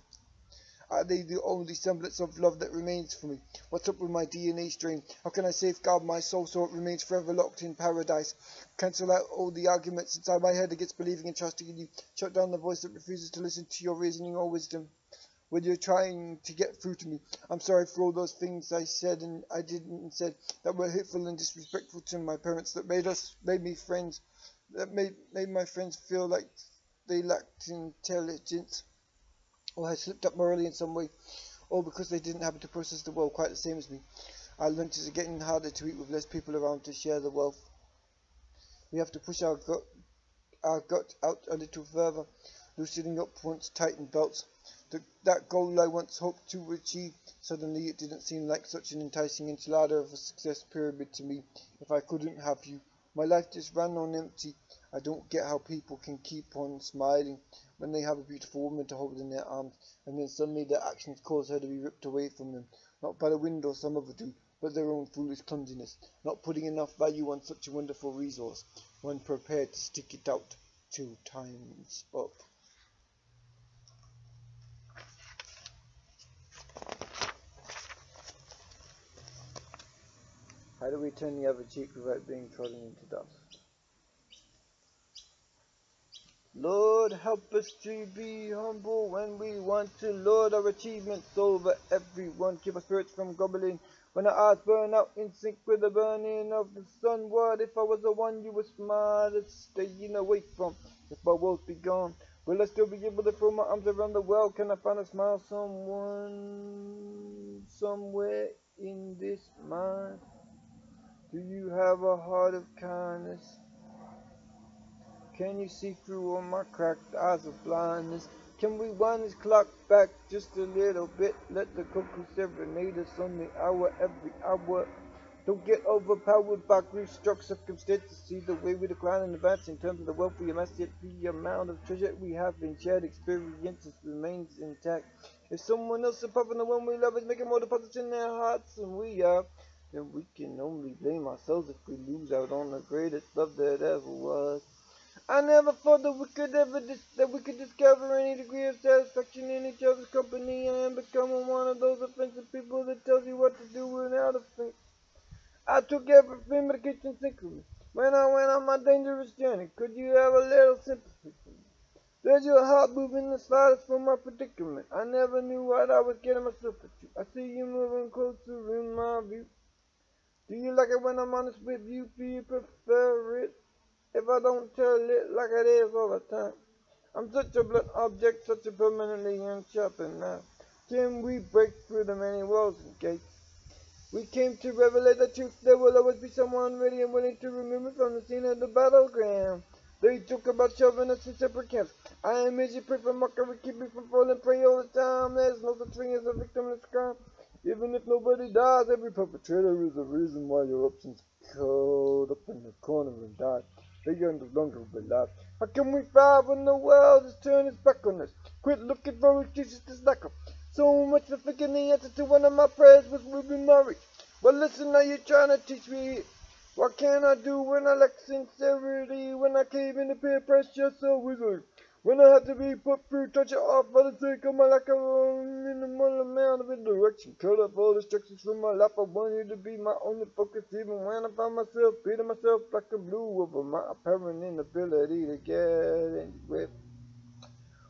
Are they the only semblance of love that remains for me? What's up with my DNA strain? How can I safeguard my soul so it remains forever locked in paradise? Cancel out all the arguments inside my head against believing and trusting in you. Shut down the voice that refuses to listen to your reasoning or wisdom when you're trying to get through to me. I'm sorry for all those things I said and I didn't said that were hateful and disrespectful to my parents, that made me friends, that made my friends feel like they lacked intelligence, or had slipped up morally in some way, or because they didn't happen to process the world quite the same as me. Our lunches are getting harder to eat with less people around to share the wealth. We have to push our gut out a little further, loosening up once tightened belts. That goal I once hoped to achieve, suddenly it didn't seem like such an enticing enchilada of a success pyramid to me. If I couldn't have you, my life just ran on empty. I don't get how people can keep on smiling when they have a beautiful woman to hold in their arms, and then suddenly their actions cause her to be ripped away from them, not by the wind or some other dude, but their own foolish clumsiness, not putting enough value on such a wonderful resource, when prepared to stick it out 2 times up. How do we turn the other cheek without being trodden into dust? Lord, help us to be humble when we want to lord our achievements over everyone. Keep our spirits from grumbling when our eyes burn out in sync with the burning of the sun. What if I was the one you were smart at staying away from? If my world be gone, will I still be able to throw my arms around the world? Can I find a smile somewhere in this mind? Do you have a heart of kindness? Can you see through all my cracked eyes of blindness? Can we wind this clock back just a little bit? Let the cuckoo serenade us on the hour every hour. Don't get overpowered by grief-struck circumstances. See the way we decline in advance in terms of the wealth we amass, yet the amount of treasure we have in shared experiences remains intact. If someone else above and the one we love is making more deposits in their hearts than we are, then we can only blame ourselves if we lose out on the greatest love that ever was. I never thought that we could discover any degree of satisfaction in each other's company. I am becoming one of those offensive people that tells you what to do without a think. I took everything but a kitchen sink with me when I went on my dangerous journey. Could you have a little sympathy for me? Does your heart move in the slightest from my predicament? I never knew what I was getting myself into. I see you moving closer in my view. Do you like it when I'm honest with you? Do you prefer it if I don't tell it like it is all the time? I'm such a blunt object, such a permanently unsharpened knife. Can we break through the many walls and gates? We came to revelate the truth. There will always be someone ready and willing to remove me from the scene of the battleground. They talk about shoving us in separate camps. I am easy prey for mockery, keep me from falling prey all the time. There's no such thing as a victimless crime. Even if nobody dies, every perpetrator is the reason why your options curled up in the corner and died. They are no longer alive. How can we thrive when the world has turned its back on us? Quit looking for excuses to slack up. So much for thinking the answer to one of my prayers was Ruby Murray. But listen, now you're trying to teach me. What can I do when I lack sincerity? When I cave in the peer pressure so wizard? When I have to be put through torture off for the sake of my lack of minimal amount of indirection. Cut off all distractions from my life. I want you to be my only focus, even when I find myself beating myself black and blue over my apparent inability to get anywhere.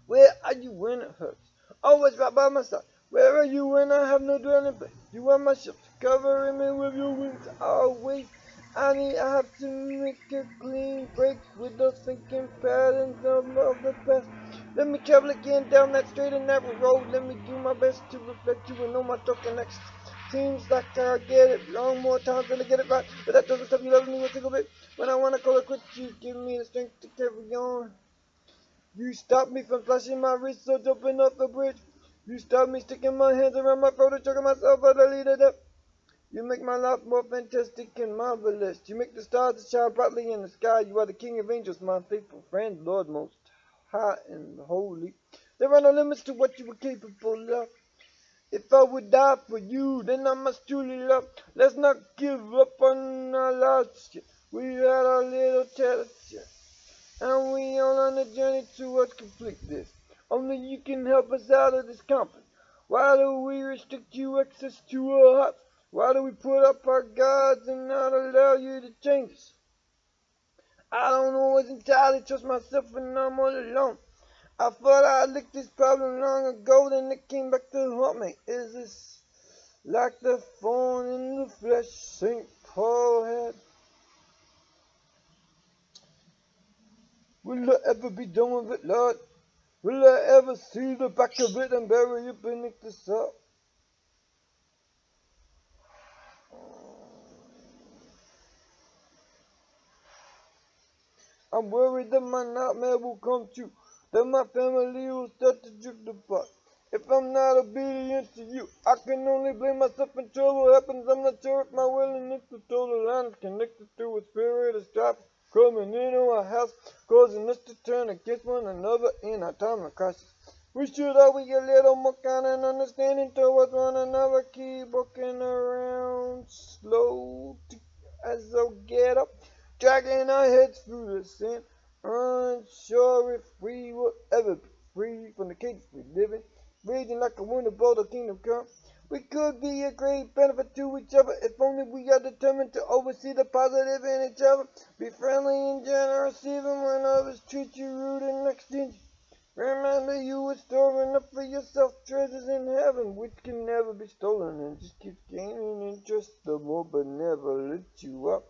Where are you when it hurts? Always right by my side. Where are you when I have no dwelling place? You are my shelter, covering me with your wings always. I have to make a clean break with those thinking patterns of the past. Let me travel again down that straight and narrow road. Let me do my best to reflect you and know my talking next. Seems like I get it wrong more times than I get it right. But that doesn't stop you loving me a single bit. When I want to call it quits, you give me the strength to carry on. You stop me from flashing my wrist or jumping off the bridge. You stop me sticking my hands around my throat and choking myself out of the leader depth. You make my life more fantastic and marvelous. You make the stars shine brightly in the sky. You are the King of angels, my faithful friend, Lord most high and holy. There are no limits to what you are capable of. If I would die for you, then I must truly love. Let's not give up on our lives yet. We had our little test yet. And we all on a journey towards completeness. Only you can help us out of this comfort. Why do we restrict you access to our hearts? Why do we put up our guards and not allow you to change us? I don't always entirely trust myself when I'm all alone. I thought I licked this problem long ago, then it came back to haunt me. Is this like the thorn in the flesh St. Paul had? Will I ever be done with it, Lord? Will I ever see the back of it and bury it beneath the salt? I'm worried that my nightmare will come true, that my family will start to drift apart. If I'm not obedient to you, I can only blame myself when trouble happens. I'm not sure if my willingness to toe the line is connected to a spirit of strife coming into our house, causing us to turn against one another in our time of crisis. We should all be a little more kind and understanding towards one another. Keep walking around slow as they'll get up, dragging our heads through the sand, unsure if we will ever be free from the cage we live in, raging like a wounded bull, the kingdom come. We could be a great benefit to each other if only we are determined to oversee the positive in each other. Be friendly and generous even when others treat you rude and and just keeps gaining interest the more, but never lifts you up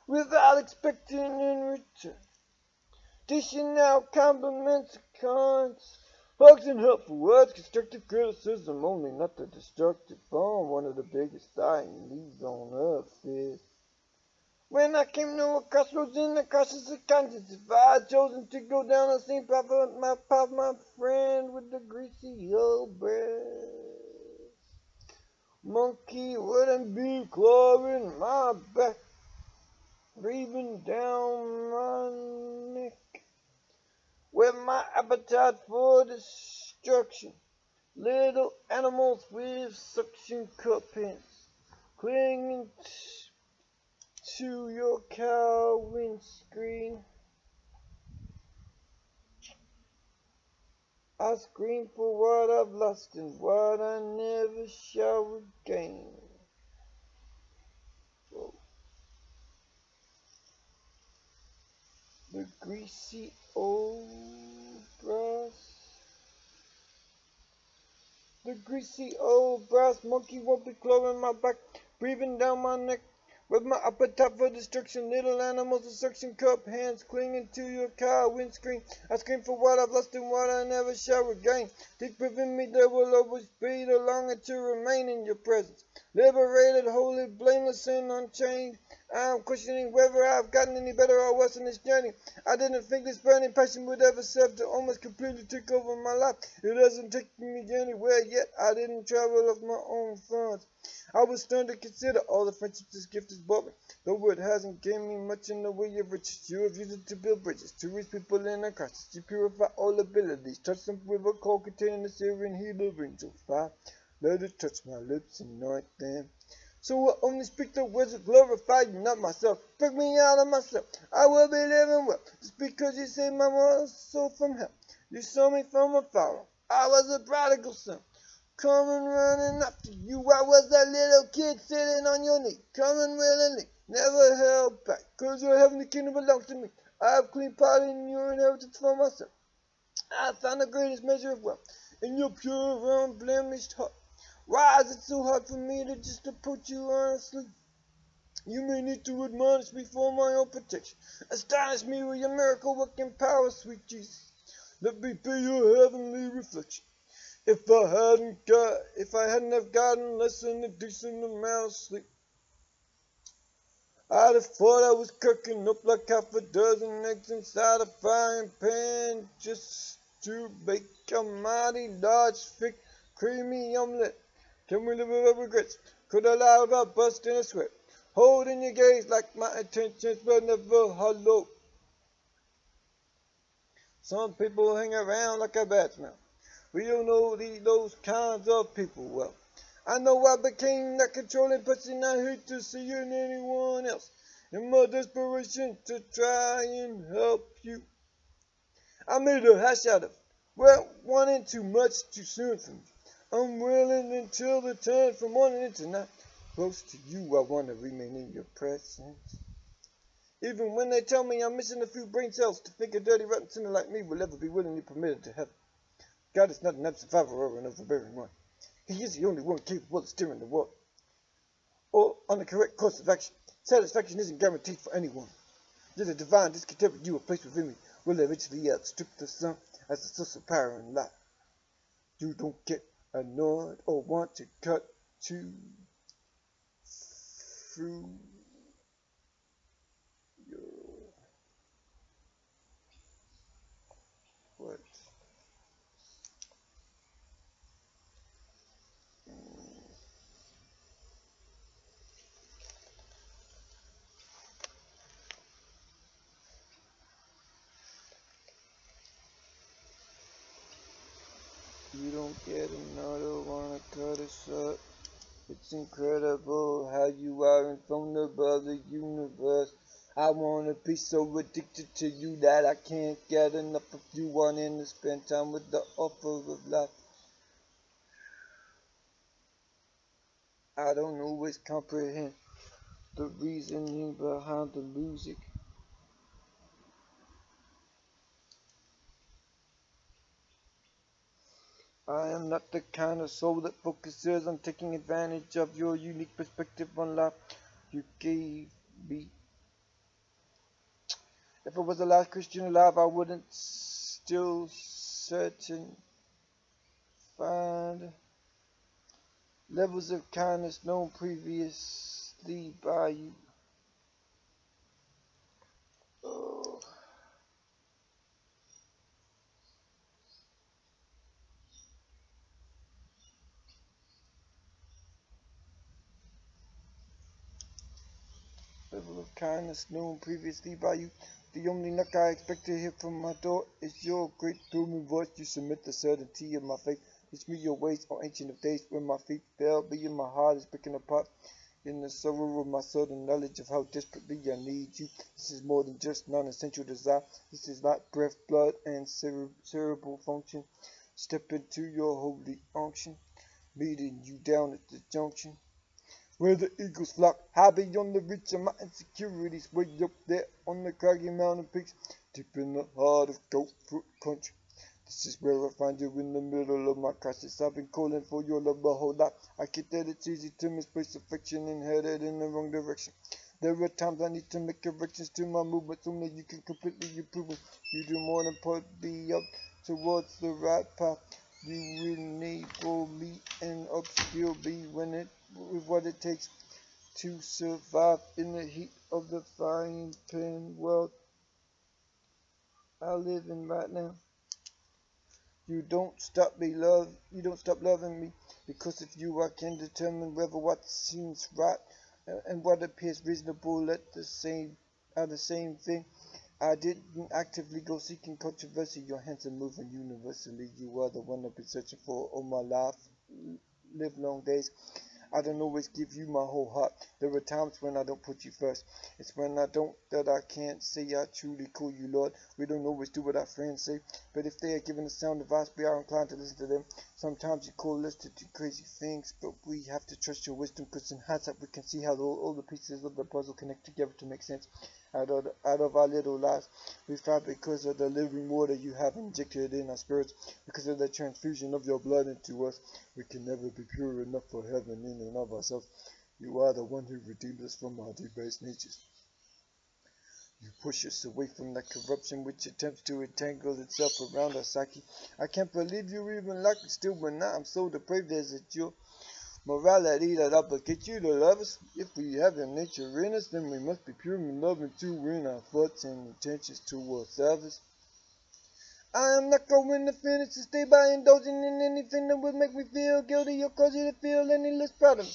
without expecting in return. Dishing out compliments and cons, hugs and helpful words, constructive criticism only, not the destructive bomb. One of the biggest dying leaves on earth is when I came to a crossroads in the crisis of conscience. If I had chosen to go down the same path, my friend with the greasy old breast, monkey wouldn't be clawing my back, breathing down my neck, with my appetite for destruction. Little animals with suction cup hands, clinging to your car windscreen. I scream for what I've lost and what I never shall regain. Oh. The greasy old brass. The greasy old brass monkey won't be clawing my back, breathing down my neck, with my appetite for destruction. Little animals with suction cup hands clinging to your car windscreen. I scream for what I've lost and what I never shall regain. Deep within me there will always be the longing to remain in your presence. Liberated, holy, blameless, and unchained. I am questioning whether I've gotten any better or worse in this journey. I didn't think this burning passion would ever serve to almost completely take over my life. It hasn't taken me anywhere yet. I didn't travel off my own funds. I was starting to consider all the friendships this gift has brought me, though it hasn't given me much in the way of riches. You have used it to build bridges, to reach people in a crisis, to purify all abilities. Touch them with a coal containing the Syrian healer rings of fire. Let it touch my lips and anoint them. So I only speak the words that glorify you, not myself. Break me out of myself. I will be living well, just because you saved my soul from hell. You saw me from afar. I was a prodigal son, coming running after you. I was that little kid sitting on your knee, coming willingly, never held back, cause your heavenly kingdom belongs to me. I have clean pot in your inheritance for myself. I found the greatest measure of wealth in your pure, unblemished heart. Why is it so hard for me to just approach you honestly? You may need to admonish me for my own protection. Astonish me with your miracle working power, sweet Jesus. Let me be your heavenly reflection. If I hadn't have gotten less than a decent amount of sleep, I'd have thought I was cooking up like half a dozen eggs inside a frying pan just to bake a mighty large, thick, creamy omelet. Can we live without regrets? Could I lie without busting a sweat? Holding your gaze like my intentions were never hollow. Some people hang around like a bad smell. We don't know those kinds of people well. I know I became that controlling person I hate to see in anyone else. In my desperation to try and help you, I made a hash out of wanting too much too soon for me. I'm willing until the time from morning into night. Close to you, I want to remain in your presence. Even when they tell me I'm missing a few brain cells to think a dirty rotten sinner like me will ever be willingly permitted to heaven. God is not an absent father or an overbearing one. He is the only one capable of steering the world, or on the correct course of action. Satisfaction isn't guaranteed for anyone. Yet a divine discontent with you are placed within me will eventually outstrip the sun as the source of power and life. You don't get annoyed or want to cut through your words. You don't get another wanna cut us up. It's incredible how you are invulnerable of the universe. I wanna be so addicted to you that I can't get enough of you, wanting to spend time with the offer of life. I don't always comprehend the reasoning behind the music. I am not the kind of soul that focuses on taking advantage of your unique perspective on life you gave me. If I was the last Christian alive, I wouldn't still search and find levels of kindness known previously by you. Oh. Level of kindness known previously by you. The only knock I expect to hear from my door is your great booming voice. You submit the certainty of my faith. Teach me your ways, O ancient of days. When my feet fail, be in my heart is breaking apart. In the sorrow of my soul, the knowledge of how desperately I need you. This is more than just non-essential desire. This is not breath, blood, and cerebral function. Step into your holy unction, meeting you down at the junction where the eagles flock, high beyond the reach of my insecurities, way up there on the craggy mountain peaks, deep in the heart of goat fruit country. This is where I find you in the middle of my crisis. I've been calling for your love my whole life. I get that it's easy to misplace affection and headed in the wrong direction. There are times I need to make corrections to my movements, only you can completely improve it. You do more than put me up towards the right path. You enable me and upskill me with what it takes to survive in the heat of the frying pan world I live in right now. You don't stop loving me, because if you I can determine whether what seems right and what appears reasonable are the same thing. I didn't actively go seeking controversy. Your hands are moving universally. You are the one I've been searching for all my live long days. I don't always give you my whole heart. There are times when I don't put you first. It's when I don't that I can't say I truly call you Lord. We don't always do what our friends say, but if they are given the sound advice, we are inclined to listen to them. Sometimes you call us to do crazy things, but we have to trust your wisdom, because in hindsight we can see how all the pieces of the puzzle connect together to make sense out of our little lives. We fight because of the living water you have injected in our spirits, because of the transfusion of your blood into us. We can never be pure enough for heaven in and of ourselves. You are the one who redeemed us from our debased natures. You push us away from that corruption which attempts to entangle itself around our psyche. I can't believe you even like it still, but now I'm so depraved as it's your morality that obligates you to love us. If we have your nature in us, then we must be pure and loving too in our thoughts and intentions towards others. I am not going to finish this day by indulging in anything that would make me feel guilty or cause you to feel any less proud of me.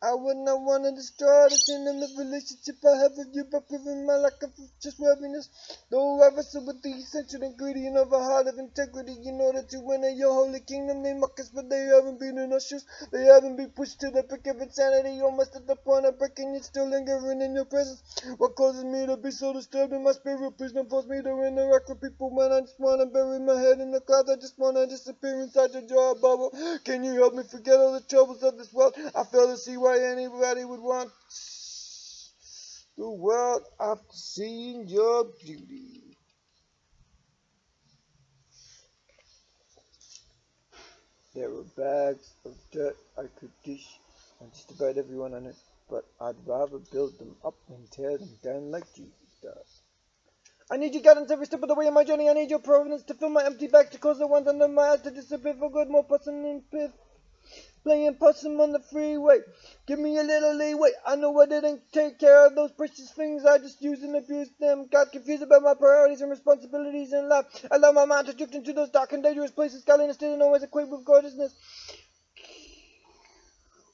I would not want to destroy the sentimental relationship I have with you by proving my lack of trustworthiness. Though I wrestle with the essential ingredient of a heart of integrity in order to enter your holy kingdom, they mock us, but they haven't been in our shoes. They haven't been pushed to the brink of insanity, almost at the point of breaking, yet still lingering in your presence. What causes me to be so disturbed in my spirit? Please don't force me to interact with people when I just want to bury my head in the clouds. I just want to disappear inside your jar bubble. Can you help me forget all the troubles of this world? I fail to see why anybody would want the world after seeing your beauty. There were bags of dirt I could dish on just about everyone on it, but I'd rather build them up than tear them down like Jesus does. I need your guidance every step of the way on my journey. I need your providence to fill my empty bag, to cause the ones under my eyes to disappear for good. More possum than piff, playing possum on the freeway. Give me a little leeway. I know I didn't take care of those precious things. I just used and abused them. Got confused about my priorities and responsibilities in life. Allowed my mind to drift into those dark and dangerous places. Godliness didn't always equate with gorgeousness.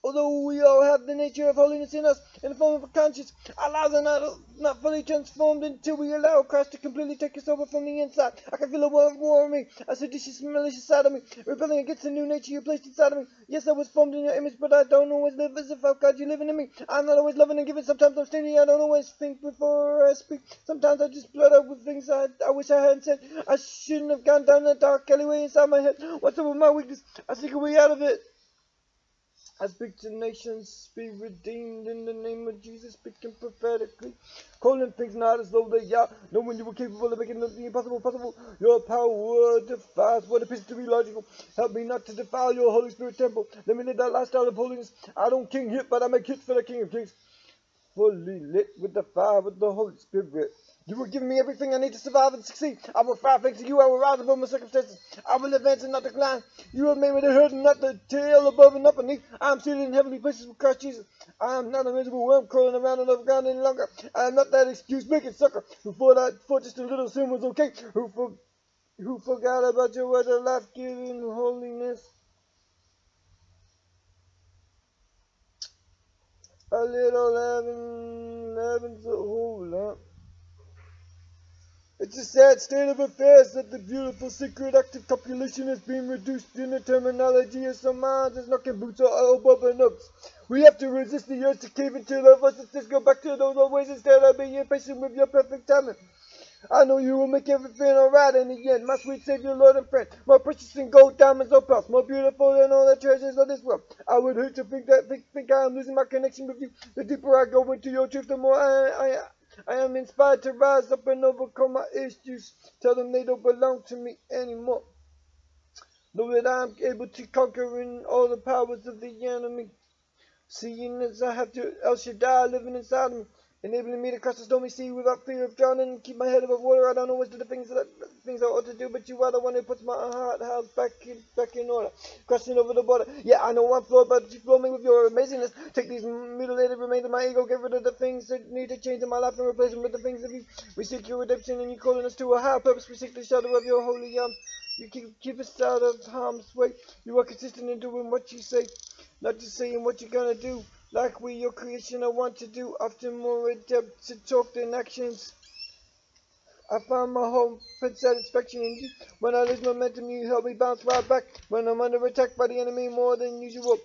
Although we all have the nature of holiness in us, in the form of a conscience, our lives are not fully transformed until we allow Christ to completely take us over from the inside. I can feel a world war in me, a seditious, malicious side of me, rebelling against the new nature you placed inside of me. Yes, I was formed in your image, but I don't always live as if I've got you living in me. I'm not always loving and giving. Sometimes I'm stingy. I don't always think before I speak. Sometimes I just blurt out with things I wish I hadn't said. I shouldn't have gone down that dark alleyway inside my head. What's up with my weakness? I seek a way out of it. I speak to nations, be redeemed in the name of Jesus, speaking prophetically, calling things not as though they are, knowing you were capable of making the impossible possible. Your power defies what appears to be logical. Help me not to defile your Holy Spirit temple. Let me live that lifestyle of holiness. I don't king hit, but I make hits for the King of Kings. Fully lit with the fire of the Holy Spirit. You will give me everything I need to survive and succeed. I will thrive thanks to you. I will rise above my circumstances. I will advance and not decline. You have made me the head and not the tail, above and not beneath. I am seated in heavenly places with Christ Jesus. I am not a miserable worm crawling around on the ground any longer. I am not that excuse making sucker who thought just a little sin was okay. Who forgot about your word of life-giving holiness. A little leaven's a whole lump. It's a sad state of affairs that the beautiful, secret, active copulation is being reduced in the terminology of some minds as knocking boots or elbow and ups. We have to resist the urge to cave into the verses. Just go back to those old ways instead of being impatient with your perfect timing. I know you will make everything alright in the end, my sweet Savior, Lord and friend. More precious than gold, diamonds, or pearls, more beautiful than all the treasures of this world. I would hate to think I am losing my connection with you. The deeper I go into your truth, the more I am inspired to rise up and overcome my issues. Tell them they don't belong to me anymore. Know that I am able to conquer in all the powers of the enemy. Seeing as I have to El Shaddai living inside of me, enabling me to cross the stormy sea without fear of drowning and keep my head above water. I don't know what the things I ought to do, but you are the one who puts my heart house back in order. Crossing over the border. Yeah, I know I'm flawed, but you floor me with your amazingness. Take these mutilated remains of my ego, get rid of the things that need to change in my life and replace them with the things of you. We seek your redemption and you calling us to a higher purpose. We seek the shelter of your holy arms. You keep us out of harm's way. You are consistent in doing what you say, not just saying what you're gonna do. Like we, your creation, I want to do often more adept to talk than actions. I find my hope and satisfaction in you. When I lose momentum, you help me bounce right back. When I'm under attack by the enemy more than usual.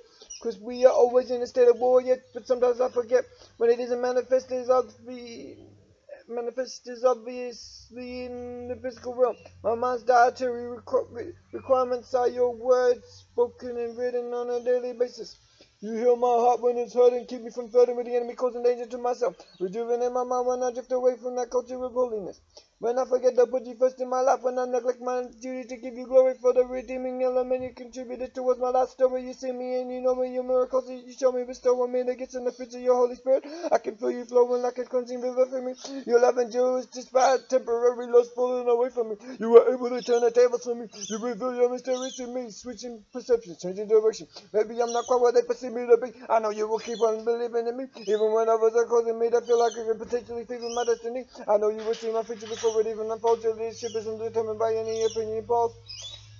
Cause we are always in a state of war yet, but sometimes I forget. When it isn't manifested as obviously in the physical realm. My mind's dietary requirements are your words, spoken and written on a daily basis. You heal my heart when it's hurting, keep me from flirting with the enemy, causing danger to myself. Rejuvenate my mind when I drift away from that culture of holiness. When I forget to put you first in my life, when I neglect my duty to give you glory for the redeeming element you contributed towards my life story. You see me and you know me, your miracles you show me, bestow on me the gifts and the fruits of your Holy Spirit. I can feel you flowing like a cleansing river for me. Your love endures despite temporary loss falling away from me. You are able to turn the tables for me. You reveal your mysteries to me, switching perceptions, changing direction. Maybe I'm not quite what they perceive me to be. I know you will keep on believing in me, even when others are causing me to feel like I can potentially favor my destiny. I know you will see my future before it even unfolds. Your leadership isn't determined by any opinion polls.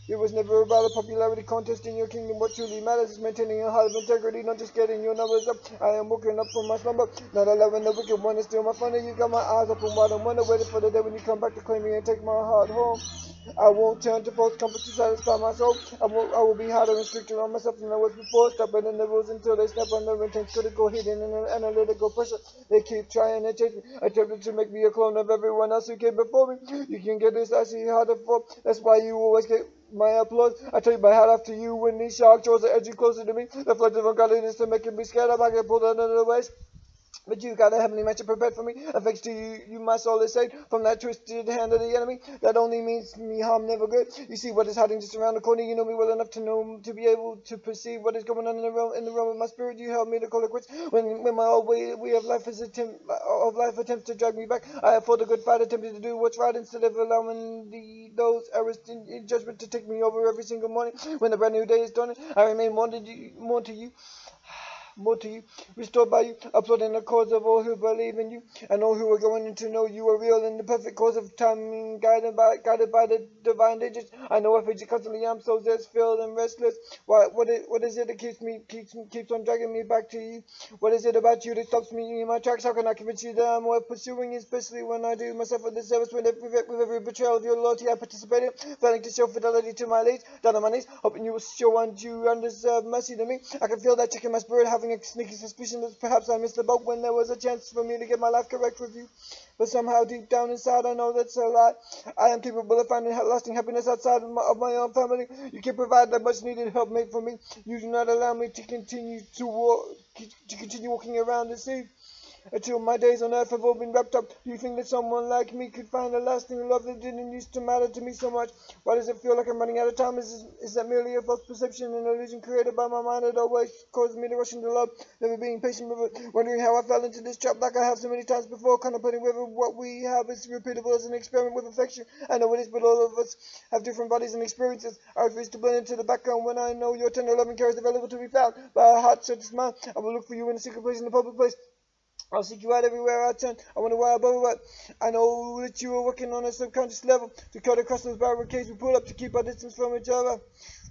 It was never about a popularity contest in your kingdom. What truly matters is maintaining a heart of integrity, not just getting your numbers up. I am woken up from my slumber, not allowing the wicked one to steal my thunder. You got my eyes open wide and wonder, waiting for the day when you come back to claim me and take my heart home. I won't turn to false comfort to satisfy my soul. I will be harder and stricter on myself than I was before. Stubborn in the rules until they step on the intense, critical, hidden, and analytical pressure. They keep trying to change me, attempting to make me a clone of everyone else who came before me. You can get this, I see how to fall. That's why you always get my applause. I take my hat off to you when these shark jaws are edging closer to me. The floods of ungodliness to making me scared. I get pulled under the waist. But you got a heavenly mansion prepared for me, and thanks to you my soul is saved from that twisted hand of the enemy. That only means me harm, never good. You see what is hiding just around the corner. You know me well enough to be able to perceive what is going on in the realm of my spirit. You help me to call it quits when my old way of life attempts to drag me back. I have fought a good fight, attempting to do what's right instead of allowing those errors in judgment to take me over every single morning. When the brand new day is dawning, I remain more to you, restored by you, uploading the cause of all who believe in you, and all who are going to know you are real in the perfect cause of time, guided by the divine digits. I know I fidget you constantly, I'm so filled and restless. What is it that keeps on dragging me back to you? What is it about you that stops me in my tracks? How can I convince you that I'm worth pursuing, especially when I do myself a disservice? With every betrayal of your loyalty I participated, failing to show fidelity to my leads, down on my knees, hoping you will show undue, undeserved mercy to me. I can feel that check in my spirit, having having a sneaky suspicion that perhaps I missed the boat when there was a chance for me to get my life correct with you. But somehow deep down inside I know that's a lie. I am capable of finding lasting happiness outside of my own family. You can provide that much needed help made for me. You do not allow me to continue walking around the sea. Until my days on earth have all been wrapped up, do you think that someone like me could find a lasting love that didn't used to matter to me so much? Why does it feel like I'm running out of time? Is that merely a false perception, an illusion created by my mind that always causes me to rush into love, never being patient with it, wondering how I fell into this trap like I have so many times before, contemplating whether what we have is repeatable as an experiment with affection? I know it is, but all of us have different bodies and experiences. I refuse to blend into the background when I know your tender loving care is available to be found by a heart such as mine. I will look for you in a secret place, in a public place. I'll seek you out everywhere I turn. I wonder why I bother up. I know that you are working on a subconscious level to cut across those barricades we put up to keep our distance from each other.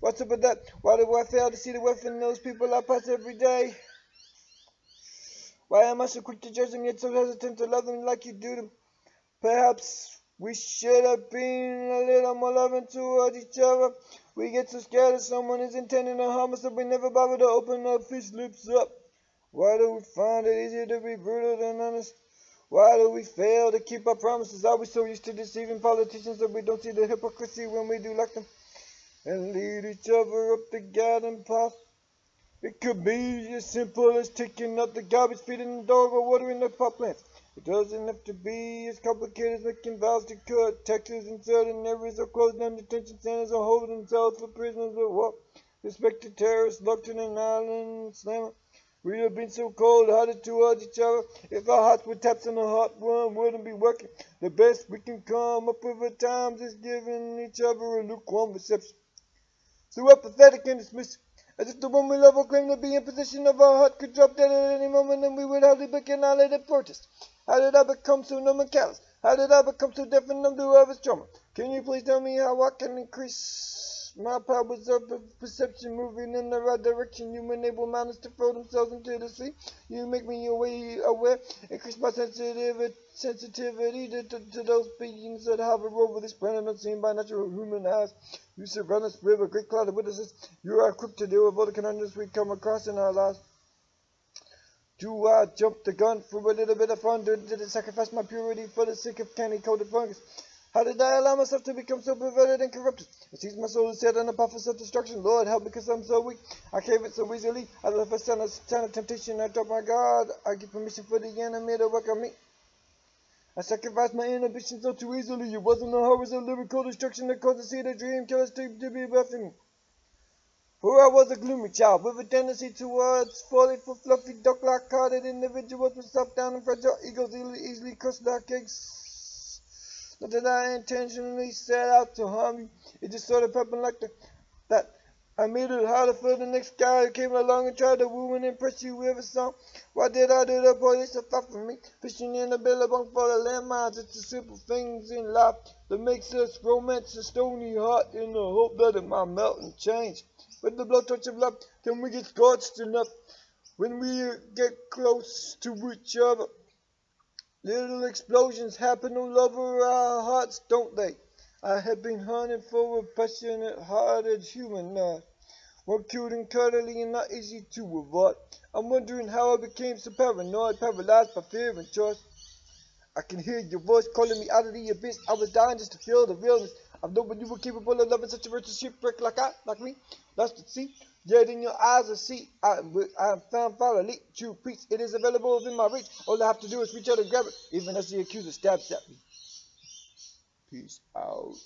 What's up with that? Why do I fail to see the worth in those people I pass every day? Why am I so quick to judge them yet so hesitant to love them like you do them? Perhaps we should have been a little more loving towards each other. We get so scared that someone is intending to harm us that we never bother to open our fish lips up. Why do we find it easier to be brutal than honest? Why do we fail to keep our promises? Are we so used to deceiving politicians that we don't see the hypocrisy when we do like them and lead each other up the garden path? It could be as simple as taking out the garbage, feeding the dog, or watering the pot plants. It doesn't have to be as complicated as making vows to cut taxes in certain areas or close down detention centers or hold themselves for prisoners of war. Suspected terrorists locked in an island slammer. We have been so cold-hearted towards each other. If our hearts were taps on a hot one, wouldn't be working. The best we can come up with at times is giving each other a lukewarm reception. So apathetic and dismissive, as if the one we love or claim to be in possession of our heart could drop dead at any moment and we would hardly blink an eyelid at protest. How did I become so numb and callous? How did I become so deaf and numb to others' trauma? Can you please tell me how I can increase my powers of perception, moving in the right direction? You enable minds to throw themselves into the sea. You make me aware, increase my sensitivity to those beings that hover over this planet unseen by natural human eyes. You surround us with a great cloud of witnesses. You are equipped to deal with all the conundrums we come across in our lives. Do I jump the gun for a little bit of fun? Did I sacrifice my purity for the sake of candy-coated fungus? How did I allow myself to become so perverted and corrupted? It seems my soul is set on a path of self-destruction. Lord, help me, because I'm so weak. I cave it so easily. Out of the first sign of temptation, I thought, my God, I give permission for the enemy to work on me. I sacrificed my inhibition so too easily. It wasn't the horrors of lyrical destruction that caused the seed of dream killers to be birthed in me. For I was a gloomy child, with a tendency towards falling for fluffy, duck-like-hearted individuals with soft-down and fragile egos easily crushed like eggs. Not that I intentionally set out to harm you. It just sort of happened like that. I made it harder for the next guy who came along and tried to woo and impress you with a song. Why did I do that? Boy, it's a thought for me. Fishing in a billabong for the landmines. It's the simple things in life that makes us romance a stony heart in the hope that it might melt and change. With the blowtorch of love, then we get scorched enough when we get close to each other. Little explosions happen all over our hearts, don't they? I have been hunting for a passionate-hearted human now. One cute and cuddly and not easy to avoid. I'm wondering how I became so paranoid, paralyzed by fear and choice. I can hear your voice calling me out of the abyss. I was dying just to feel the realness. I've known when you were capable of loving such a virtuous shipwreck like me, lost at sea. Yet in your eyes I see, I found finally true peace. It is available within my reach. All I have to do is reach out and grab it, even as the accuser stabs at me. Peace out.